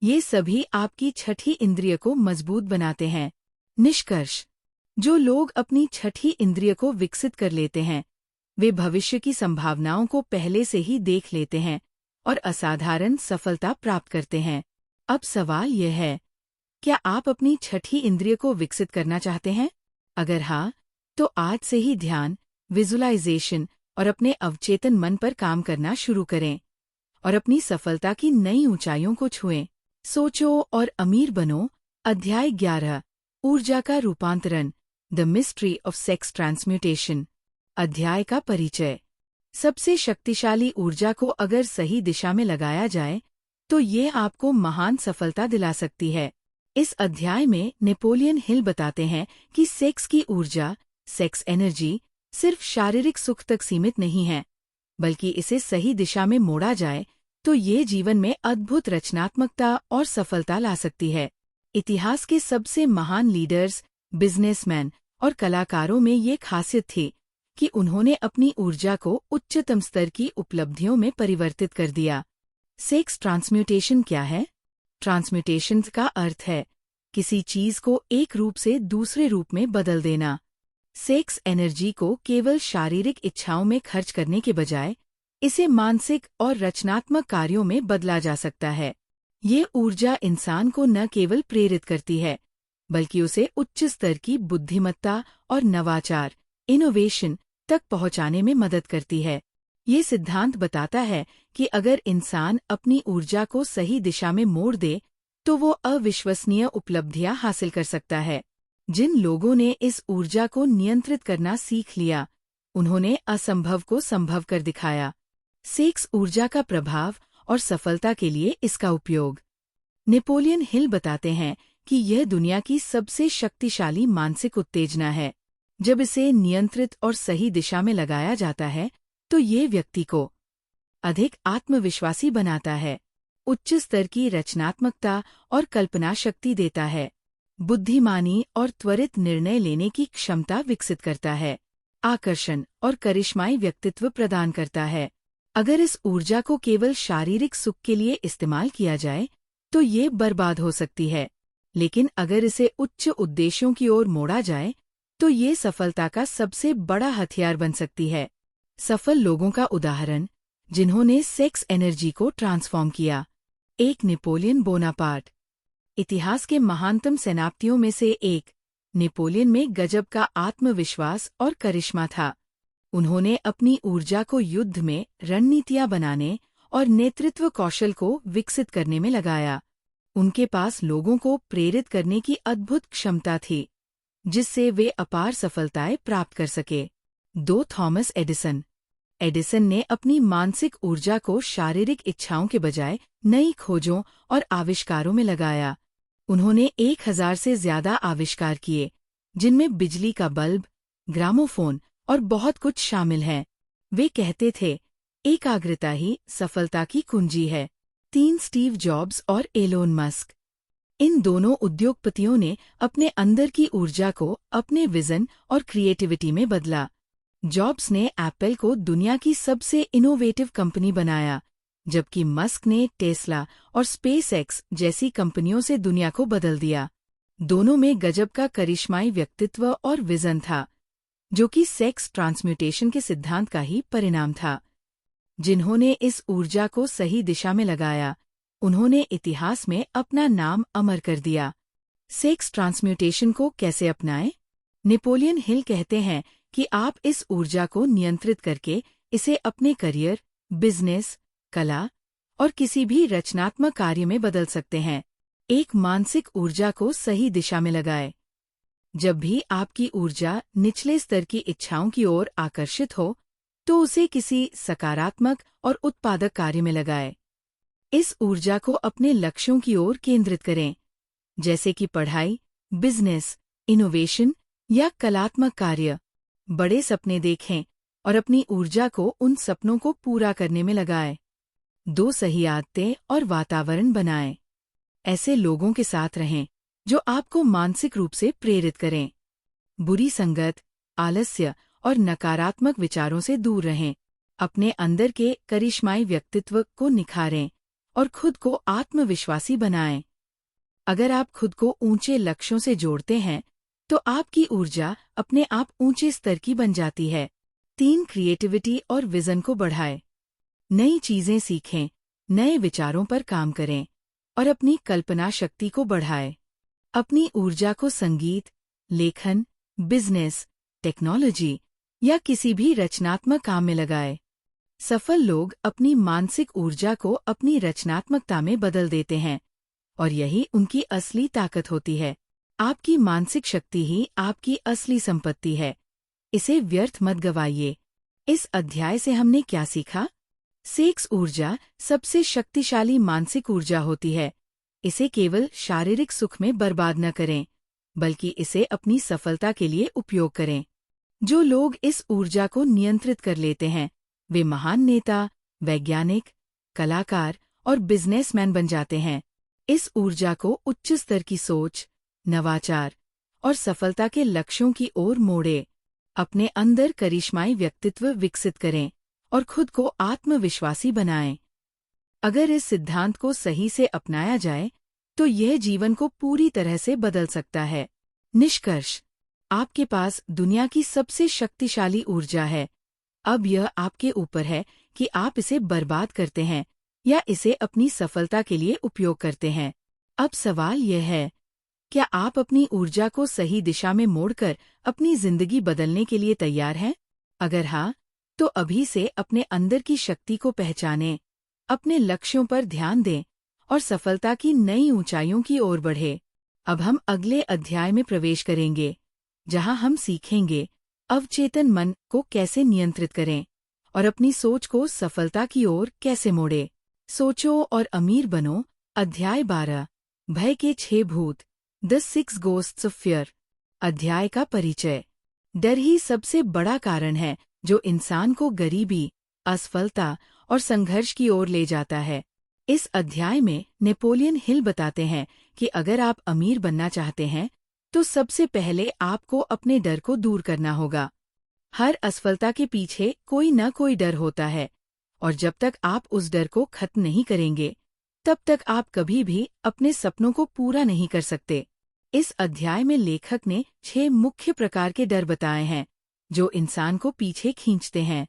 ये सभी आपकी छठी इंद्रिय को मजबूत बनाते हैं। निष्कर्ष: जो लोग अपनी छठी इंद्रिय को विकसित कर लेते हैं, वे भविष्य की संभावनाओं को पहले से ही देख लेते हैं और असाधारण सफलता प्राप्त करते हैं। अब सवाल यह है, क्या आप अपनी छठी इंद्रिय को विकसित करना चाहते हैं? अगर हाँ, तो आज से ही ध्यान, विजुअलाइजेशन और अपने अवचेतन मन पर काम करना शुरू करें और अपनी सफलता की नई ऊंचाइयों को छुएं। सोचो और अमीर बनो। अध्याय 11, ऊर्जा का रूपांतरण, the mystery of sex transmutation. अध्याय का परिचय। सबसे शक्तिशाली ऊर्जा को अगर सही दिशा में लगाया जाए, तो ये आपको महान सफलता दिला सकती है। इस अध्याय में नेपोलियन हिल बताते हैं कि सेक्स की ऊर्जा, सेक्स एनर्जी, सिर्फ शारीरिक सुख तक सीमित नहीं है, बल्कि इसे सही दिशा में मोड़ा जाए तो ये जीवन में अद्भुत रचनात्मकता और सफलता ला सकती है। इतिहास के सबसे महान लीडर्स, बिजनेसमैन और कलाकारों में ये खासियत थी कि उन्होंने अपनी ऊर्जा को उच्चतम स्तर की उपलब्धियों में परिवर्तित कर दिया। सेक्स ट्रांसम्यूटेशन क्या है? ट्रांसम्यूटेशन का अर्थ है किसी चीज को एक रूप से दूसरे रूप में बदल देना। सेक्स एनर्जी को केवल शारीरिक इच्छाओं में खर्च करने के बजाय इसे मानसिक और रचनात्मक कार्यों में बदला जा सकता है। ये ऊर्जा इंसान को न केवल प्रेरित करती है, बल्कि उसे उच्च स्तर की बुद्धिमत्ता और नवाचार, इनोवेशन तक पहुंचाने में मदद करती है। ये सिद्धांत बताता है कि अगर इंसान अपनी ऊर्जा को सही दिशा में मोड़ दे, तो वो अविश्वसनीय उपलब्धियां हासिल कर सकता है। जिन लोगों ने इस ऊर्जा को नियंत्रित करना सीख लिया, उन्होंने असंभव को संभव कर दिखाया। सेक्स ऊर्जा का प्रभाव और सफलता के लिए इसका उपयोग। नेपोलियन हिल बताते हैं कि यह दुनिया की सबसे शक्तिशाली मानसिक उत्तेजना है। जब इसे नियंत्रित और सही दिशा में लगाया जाता है, तो ये व्यक्ति को अधिक आत्मविश्वासी बनाता है, उच्च स्तर की रचनात्मकता और कल्पना शक्ति देता है, बुद्धिमानी और त्वरित निर्णय लेने की क्षमता विकसित करता है, आकर्षण और करिश्माई व्यक्तित्व प्रदान करता है। अगर इस ऊर्जा को केवल शारीरिक सुख के लिए इस्तेमाल किया जाए, तो ये बर्बाद हो सकती है। लेकिन अगर इसे उच्च उद्देश्यों की ओर मोड़ा जाए, तो ये सफलता का सबसे बड़ा हथियार बन सकती है। सफल लोगों का उदाहरण, जिन्होंने सेक्स एनर्जी को ट्रांसफॉर्म किया। 1. Napoleon Bonaparte. इतिहास के महानतम सेनापतियों में से एक, नेपोलियन में गजब का आत्मविश्वास और करिश्मा था। उन्होंने अपनी ऊर्जा को युद्ध में रणनीतियां बनाने और नेतृत्व कौशल को विकसित करने में लगाया। उनके पास लोगों को प्रेरित करने की अद्भुत क्षमता थी, जिससे वे अपार सफलताएं प्राप्त कर सके। 2. Thomas Edison. एडिसन ने अपनी मानसिक ऊर्जा को शारीरिक इच्छाओं के बजाय नई खोजों और आविष्कारों में लगाया। उन्होंने 1000 से ज्यादा आविष्कार किए, जिनमें बिजली का बल्ब, ग्रामोफोन और बहुत कुछ शामिल है। वे कहते थे, एकाग्रता ही सफलता की कुंजी है। 3. स्टीव जॉब्स और एलोन मस्क। इन दोनों उद्योगपतियों ने अपने अंदर की ऊर्जा को अपने विजन और क्रिएटिविटी में बदला। जॉब्स ने एप्पल को दुनिया की सबसे इनोवेटिव कंपनी बनाया, जबकि मस्क ने टेस्ला और स्पेसएक्स जैसी कंपनियों से दुनिया को बदल दिया। दोनों में गजब का करिश्माई व्यक्तित्व और विजन था, जो कि सेक्स ट्रांसम्यूटेशन के सिद्धांत का ही परिणाम था। जिन्होंने इस ऊर्जा को सही दिशा में लगाया, उन्होंने इतिहास में अपना नाम अमर कर दिया। सेक्स ट्रांसम्यूटेशन को कैसे अपनाएं? नेपोलियन हिल कहते हैं कि आप इस ऊर्जा को नियंत्रित करके इसे अपने करियर, बिजनेस, कला और किसी भी रचनात्मक कार्य में बदल सकते हैं। एक मानसिक ऊर्जा को सही दिशा में लगाएं। जब भी आपकी ऊर्जा निचले स्तर की इच्छाओं की ओर आकर्षित हो, तो उसे किसी सकारात्मक और उत्पादक कार्य में लगाएं। इस ऊर्जा को अपने लक्ष्यों की ओर केंद्रित करें, जैसे कि पढ़ाई, बिजनेस, इनोवेशन या कलात्मक कार्य। बड़े सपने देखें और अपनी ऊर्जा को उन सपनों को पूरा करने में लगाएं। दो सही आदतें और वातावरण बनाएं। ऐसे लोगों के साथ रहें जो आपको मानसिक रूप से प्रेरित करें। बुरी संगत, आलस्य और नकारात्मक विचारों से दूर रहें। अपने अंदर के करिश्माई व्यक्तित्व को निखारें और खुद को आत्मविश्वासी बनाएं। अगर आप खुद को ऊंचे लक्ष्यों से जोड़ते हैं तो आपकी ऊर्जा अपने आप ऊंचे स्तर की बन जाती है। 3. क्रिएटिविटी और विजन को बढ़ाएं। नई चीजें सीखें, नए विचारों पर काम करें और अपनी कल्पना शक्ति को बढ़ाएं। अपनी ऊर्जा को संगीत, लेखन, बिजनेस, टेक्नोलॉजी या किसी भी रचनात्मक काम में लगाएं। सफल लोग अपनी मानसिक ऊर्जा को अपनी रचनात्मकता में बदल देते हैं और यही उनकी असली ताकत होती है। आपकी मानसिक शक्ति ही आपकी असली संपत्ति है। इसे व्यर्थ मत गवाइए। इस अध्याय से हमने क्या सीखा? सेक्स ऊर्जा सबसे शक्तिशाली मानसिक ऊर्जा होती है। इसे केवल शारीरिक सुख में बर्बाद न करें, बल्कि इसे अपनी सफलता के लिए उपयोग करें। जो लोग इस ऊर्जा को नियंत्रित कर लेते हैं, वे महान नेता, वैज्ञानिक, कलाकार और बिजनेसमैन बन जाते हैं। इस ऊर्जा को उच्च स्तर की सोच, नवाचार और सफलता के लक्ष्यों की ओर मोड़े। अपने अंदर करिश्माई व्यक्तित्व विकसित करें और खुद को आत्मविश्वासी बनाएं। अगर इस सिद्धांत को सही से अपनाया जाए तो यह जीवन को पूरी तरह से बदल सकता है। निष्कर्ष, आपके पास दुनिया की सबसे शक्तिशाली ऊर्जा है। अब यह आपके ऊपर है कि आप इसे बर्बाद करते हैं या इसे अपनी सफलता के लिए उपयोग करते हैं। अब सवाल यह है, क्या आप अपनी ऊर्जा को सही दिशा में मोड़कर अपनी जिंदगी बदलने के लिए तैयार हैं? अगर हाँ, तो अभी से अपने अंदर की शक्ति को पहचानें, अपने लक्ष्यों पर ध्यान दें और सफलता की नई ऊंचाइयों की ओर बढ़े। अब हम अगले अध्याय में प्रवेश करेंगे, जहां हम सीखेंगे अवचेतन मन को कैसे नियंत्रित करें और अपनी सोच को सफलता की ओर कैसे मोड़े। सोचो और अमीर बनो। अध्याय 12, भय के 6 भूत, द 6 Ghosts of Fear। अध्याय का परिचय। डर ही सबसे बड़ा कारण है जो इंसान को गरीबी, असफलता और संघर्ष की ओर ले जाता है। इस अध्याय में नेपोलियन हिल बताते हैं कि अगर आप अमीर बनना चाहते हैं तो सबसे पहले आपको अपने डर को दूर करना होगा। हर असफलता के पीछे कोई न कोई डर होता है और जब तक आप उस डर को खत्म नहीं करेंगे तब तक आप कभी भी अपने सपनों को पूरा नहीं कर सकते। इस अध्याय में लेखक ने 6 मुख्य प्रकार के डर बताए हैं जो इंसान को पीछे खींचते हैं।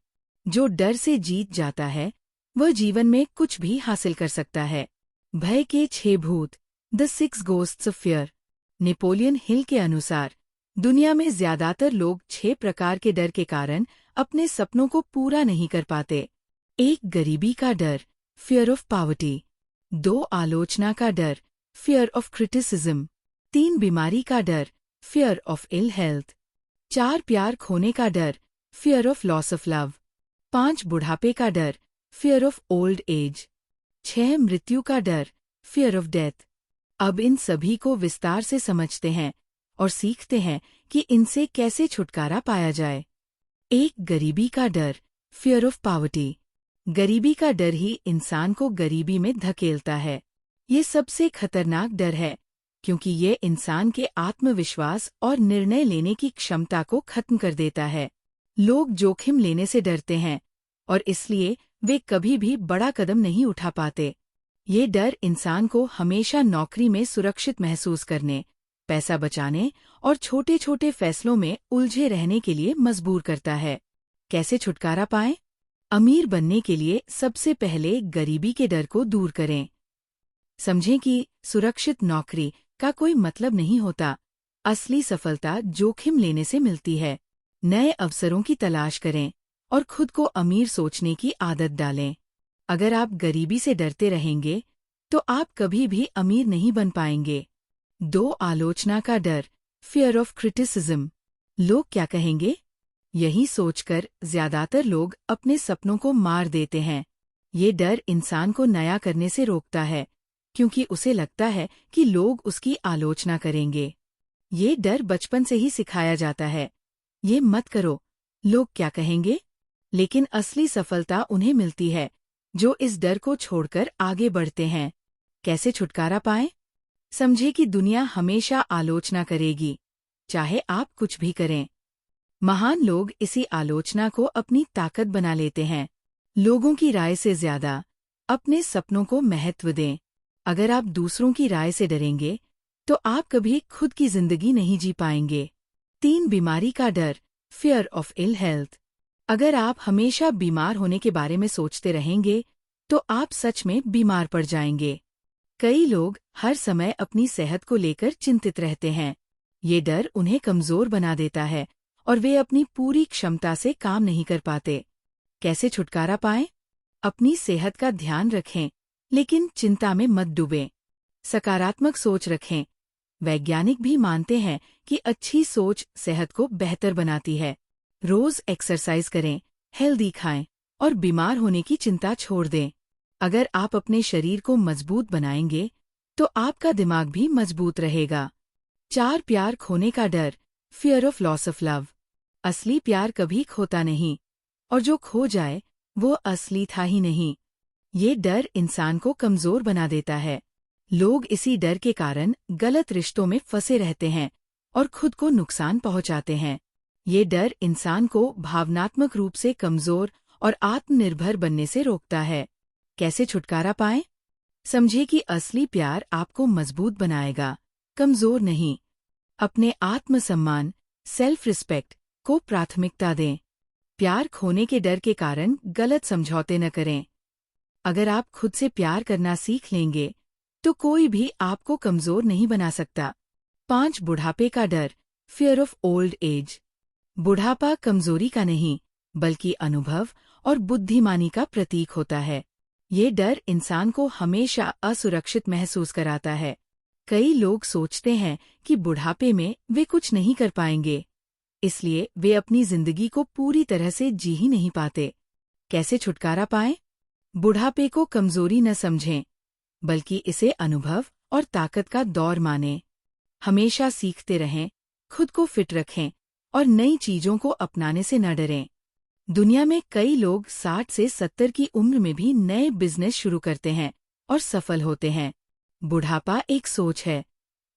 जो डर से जीत जाता है वह जीवन में कुछ भी हासिल कर सकता है। भय के 6 भूत, the 6 Ghosts of Fear। Napoleon Hill के अनुसार दुनिया में ज्यादातर लोग 6 प्रकार के डर के कारण अपने सपनों को पूरा नहीं कर पाते। 1. गरीबी का डर, फियर ऑफ पॉवर्टी। 2. आलोचना का डर, फियर ऑफ क्रिटिसिज्म। 3. बीमारी का डर, फियर ऑफ इल हेल्थ। 4. प्यार खोने का डर, fear of loss of love. 5. बुढ़ापे का डर, फियर ऑफ ओल्ड एज। 6. मृत्यु का डर, फियर ऑफ डेथ। अब इन सभी को विस्तार से समझते हैं और सीखते हैं कि इनसे कैसे छुटकारा पाया जाए। 1. गरीबी का डर, फियर ऑफ पॉवर्टी। गरीबी का डर ही इंसान को गरीबी में धकेलता है। ये सबसे खतरनाक डर है क्योंकि ये इंसान के आत्मविश्वास और निर्णय लेने की क्षमता को खत्म कर देता है। लोग जोखिम लेने से डरते हैं और इसलिए वे कभी भी बड़ा कदम नहीं उठा पाते। ये डर इंसान को हमेशा नौकरी में सुरक्षित महसूस करने, पैसा बचाने और छोटे छोटे फैसलों में उलझे रहने के लिए मजबूर करता है। कैसे छुटकारा पाएं? अमीर बनने के लिए सबसे पहले गरीबी के डर को दूर करें। समझें कि सुरक्षित नौकरी का कोई मतलब नहीं होता। असली सफलता जोखिम लेने से मिलती है। नए अवसरों की तलाश करें और खुद को अमीर सोचने की आदत डालें। अगर आप गरीबी से डरते रहेंगे तो आप कभी भी अमीर नहीं बन पाएंगे। 2. आलोचना का डर, फियर ऑफ क्रिटिसिज्म। लोग क्या कहेंगे? यही सोचकर ज्यादातर लोग अपने सपनों को मार देते हैं। ये डर इंसान को नया करने से रोकता है क्योंकि उसे लगता है कि लोग उसकी आलोचना करेंगे। ये डर बचपन से ही सिखाया जाता है। ये मत करो, लोग क्या कहेंगे? लेकिन असली सफलता उन्हें मिलती है जो इस डर को छोड़कर आगे बढ़ते हैं। कैसे छुटकारा पाएं? समझे कि दुनिया हमेशा आलोचना करेगी, चाहे आप कुछ भी करें। महान लोग इसी आलोचना को अपनी ताकत बना लेते हैं। लोगों की राय से ज्यादा अपने सपनों को महत्व दें। अगर आप दूसरों की राय से डरेंगे, तो आप कभी खुद की जिंदगी नहीं जी पाएंगे। 3 बीमारी का डर, फियर ऑफ इल हेल्थ। अगर आप हमेशा बीमार होने के बारे में सोचते रहेंगे, तो आप सच में बीमार पड़ जाएंगे। कई लोग हर समय अपनी सेहत को लेकर चिंतित रहते हैं। ये डर उन्हें कमजोर बना देता है और वे अपनी पूरी क्षमता से काम नहीं कर पाते। कैसे छुटकारा पाएं? अपनी सेहत का ध्यान रखें, लेकिन चिंता में मत डूबें। सकारात्मक सोच रखें। वैज्ञानिक भी मानते हैं कि अच्छी सोच सेहत को बेहतर बनाती है। रोज एक्सरसाइज करें, हेल्दी खाएं और बीमार होने की चिंता छोड़ दें। अगर आप अपने शरीर को मजबूत बनाएंगे, तो आपका दिमाग भी मजबूत रहेगा। 4 प्यार खोने का डर, fear of loss of love. असली प्यार कभी खोता नहीं, और जो खो जाए वो असली था ही नहीं। ये डर इंसान को कमजोर बना देता है। लोग इसी डर के कारण गलत रिश्तों में फंसे रहते हैं और खुद को नुकसान पहुंचाते हैं। ये डर इंसान को भावनात्मक रूप से कमजोर और आत्मनिर्भर बनने से रोकता है। कैसे छुटकारा पाएं? समझे कि असली प्यार आपको मजबूत बनाएगा, कमजोर नहीं। अपने आत्मसम्मान, सेल्फ रिस्पेक्ट को प्राथमिकता दें। प्यार खोने के डर के कारण गलत समझौते न करें। अगर आप खुद से प्यार करना सीख लेंगे, तो कोई भी आपको कमजोर नहीं बना सकता। 5 बुढ़ापे का डर, फियर ऑफ ओल्ड एज। बुढ़ापा कमजोरी का नहीं, बल्कि अनुभव और बुद्धिमानी का प्रतीक होता है। ये डर इंसान को हमेशा असुरक्षित महसूस कराता है। कई लोग सोचते हैं कि बुढ़ापे में वे कुछ नहीं कर पाएंगे, इसलिए वे अपनी जिंदगी को पूरी तरह से जी ही नहीं पाते। कैसे छुटकारा पाएं? बुढ़ापे को कमजोरी न समझें, बल्कि इसे अनुभव और ताकत का दौर मानें। हमेशा सीखते रहें, खुद को फिट रखें और नई चीजों को अपनाने से न डरें। दुनिया में कई लोग 60 से 70 की उम्र में भी नए बिजनेस शुरू करते हैं और सफल होते हैं। बुढ़ापा एक सोच है।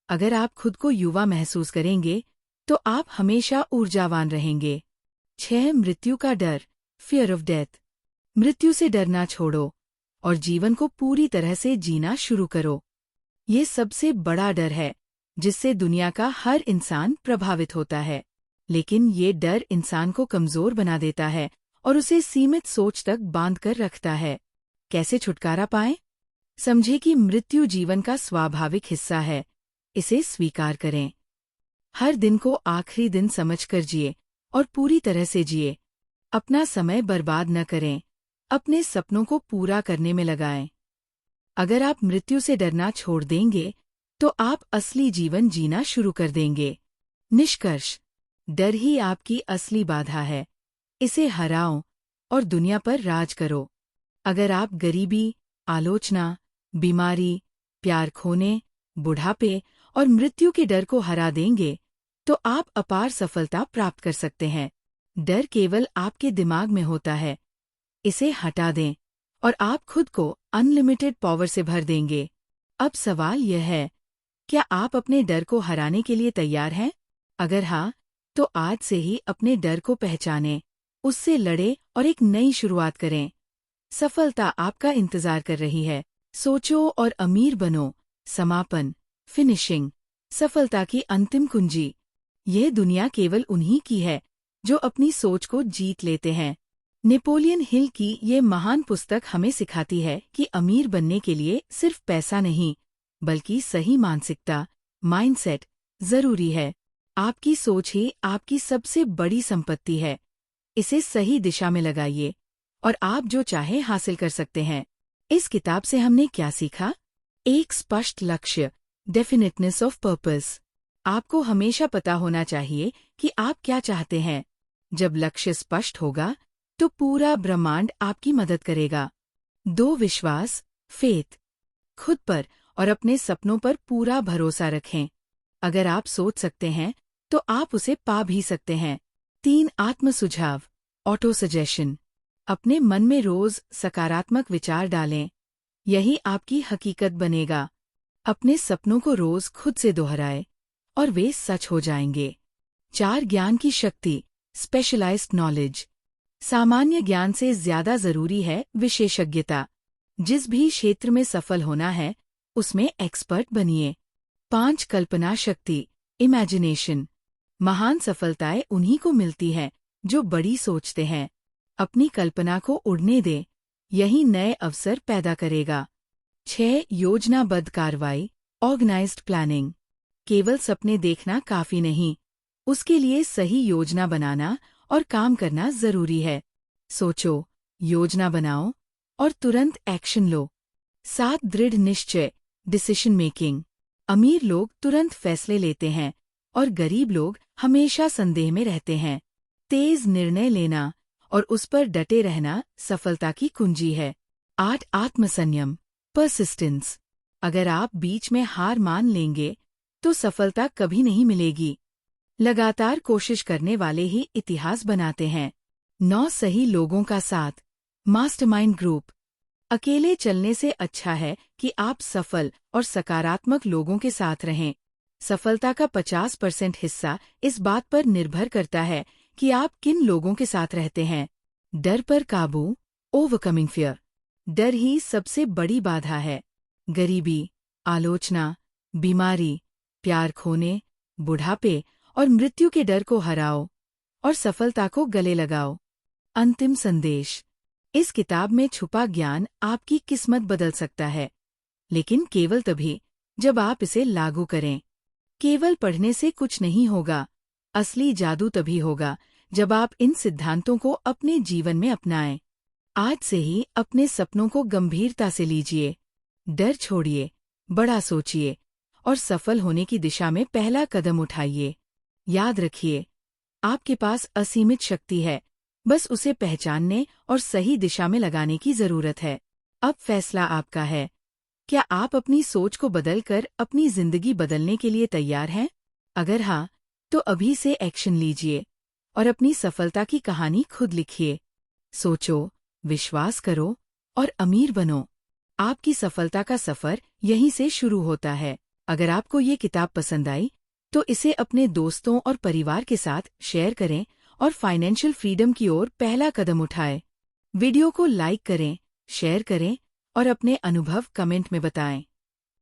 अगर आप खुद को युवा महसूस करेंगे, तो आप हमेशा ऊर्जावान रहेंगे। 6 मृत्यु का डर, फियर ऑफ डेथ। मृत्यु से डरना छोड़ो और जीवन को पूरी तरह से जीना शुरू करो। ये सबसे बड़ा डर है, जिससे दुनिया का हर इंसान प्रभावित होता है। लेकिन ये डर इंसान को कमजोर बना देता है और उसे सीमित सोच तक बांध कर रखता है। कैसे छुटकारा पाएं? समझे कि मृत्यु जीवन का स्वाभाविक हिस्सा है। इसे स्वीकार करें। हर दिन को आखिरी दिन समझकर जिए और पूरी तरह से जिए। अपना समय बर्बाद न करें, अपने सपनों को पूरा करने में लगाएं। अगर आप मृत्यु से डरना छोड़ देंगे, तो आप असली जीवन जीना शुरू कर देंगे। निष्कर्ष, डर ही आपकी असली बाधा है। इसे हराओ और दुनिया पर राज करो। अगर आप गरीबी, आलोचना, बीमारी, प्यार खोने, बुढ़ापे और मृत्यु के डर को हरा देंगे, तो आप अपार सफलता प्राप्त कर सकते हैं। डर केवल आपके दिमाग में होता है। इसे हटा दें और आप खुद को अनलिमिटेड पावर से भर देंगे। अब सवाल यह है, क्या आप अपने डर को हराने के लिए तैयार हैं? अगर हाँ, तो आज से ही अपने डर को पहचानें, उससे लड़ें और एक नई शुरुआत करें। सफलता आपका इंतजार कर रही है। सोचो और अमीर बनो। समापन, फिनिशिंग, सफलता की अंतिम कुंजी। यह दुनिया केवल उन्हीं की है जो अपनी सोच को जीत लेते हैं। नेपोलियन हिल की ये महान पुस्तक हमें सिखाती है कि अमीर बनने के लिए सिर्फ पैसा नहीं, बल्कि सही मानसिकता, माइंडसेट जरूरी है। आपकी सोच ही आपकी सबसे बड़ी संपत्ति है। इसे सही दिशा में लगाइए और आप जो चाहे हासिल कर सकते हैं। इस किताब से हमने क्या सीखा? एक स्पष्ट लक्ष्य, डेफिनेटनेस ऑफ पर्पस। आपको हमेशा पता होना चाहिए कि आप क्या चाहते हैं। जब लक्ष्य स्पष्ट होगा, तो पूरा ब्रह्मांड आपकी मदद करेगा। 2 विश्वास, फेथ। खुद पर और अपने सपनों पर पूरा भरोसा रखें। अगर आप सोच सकते हैं, तो आप उसे पा भी सकते हैं। 3 आत्म सुझाव, ऑटो सजेशन। अपने मन में रोज सकारात्मक विचार डालें, यही आपकी हकीकत बनेगा। अपने सपनों को रोज खुद से दोहराएं और वे सच हो जाएंगे। 4 ज्ञान की शक्ति, स्पेशलाइज्ड नॉलेज। सामान्य ज्ञान से ज्यादा जरूरी है विशेषज्ञता। जिस भी क्षेत्र में सफल होना है, उसमें एक्सपर्ट बनिए। 5 कल्पना शक्ति, इमेजिनेशन। महान सफलताएं उन्हीं को मिलती हैं जो बड़ी सोचते हैं। अपनी कल्पना को उड़ने दें, यही नए अवसर पैदा करेगा। 6 योजनाबद्ध कार्रवाई, ऑर्गेनाइज्ड प्लानिंग। केवल सपने देखना काफी नहीं, उसके लिए सही योजना बनाना और काम करना जरूरी है। सोचो, योजना बनाओ और तुरंत एक्शन लो। 7 दृढ़ निश्चय, डिसीजन मेकिंग। अमीर लोग तुरंत फैसले लेते हैं और गरीब लोग हमेशा संदेह में रहते हैं। तेज निर्णय लेना और उस पर डटे रहना सफलता की कुंजी है। 8 आत्मसंयम, परसिस्टेंस। अगर आप बीच में हार मान लेंगे तो सफलता कभी नहीं मिलेगी। लगातार कोशिश करने वाले ही इतिहास बनाते हैं। 9 सही लोगों का साथ, मास्टरमाइंड ग्रुप। अकेले चलने से अच्छा है कि आप सफल और सकारात्मक लोगों के साथ रहें। सफलता का 50% हिस्सा इस बात पर निर्भर करता है कि आप किन लोगों के साथ रहते हैं। डर पर काबू, ओवरकमिंग फियर। डर ही सबसे बड़ी बाधा है। गरीबी, आलोचना, बीमारी, प्यार खोने, बुढ़ापे और मृत्यु के डर को हराओ और सफलता को गले लगाओ। अंतिम संदेश। इस किताब में छुपा ज्ञान आपकी किस्मत बदल सकता है, लेकिन केवल तभी जब आप इसे लागू करें। केवल पढ़ने से कुछ नहीं होगा, असली जादू तभी होगा जब आप इन सिद्धांतों को अपने जीवन में अपनाएं। आज से ही अपने सपनों को गंभीरता से लीजिए। डर छोड़िए, बड़ा सोचिए और सफल होने की दिशा में पहला कदम उठाइए। याद रखिए, आपके पास असीमित शक्ति है, बस उसे पहचानने और सही दिशा में लगाने की जरूरत है। अब फैसला आपका है। क्या आप अपनी सोच को बदलकर अपनी जिंदगी बदलने के लिए तैयार हैं? अगर हाँ, तो अभी से एक्शन लीजिए और अपनी सफलता की कहानी खुद लिखिए। सोचो, विश्वास करो और अमीर बनो। आपकी सफलता का सफर यहीं से शुरू होता है। अगर आपको ये किताब पसंद आई, तो इसे अपने दोस्तों और परिवार के साथ शेयर करें और फाइनेंशियल फ्रीडम की ओर पहला कदम उठाएं। वीडियो को लाइक करें, शेयर करें और अपने अनुभव कमेंट में बताएं।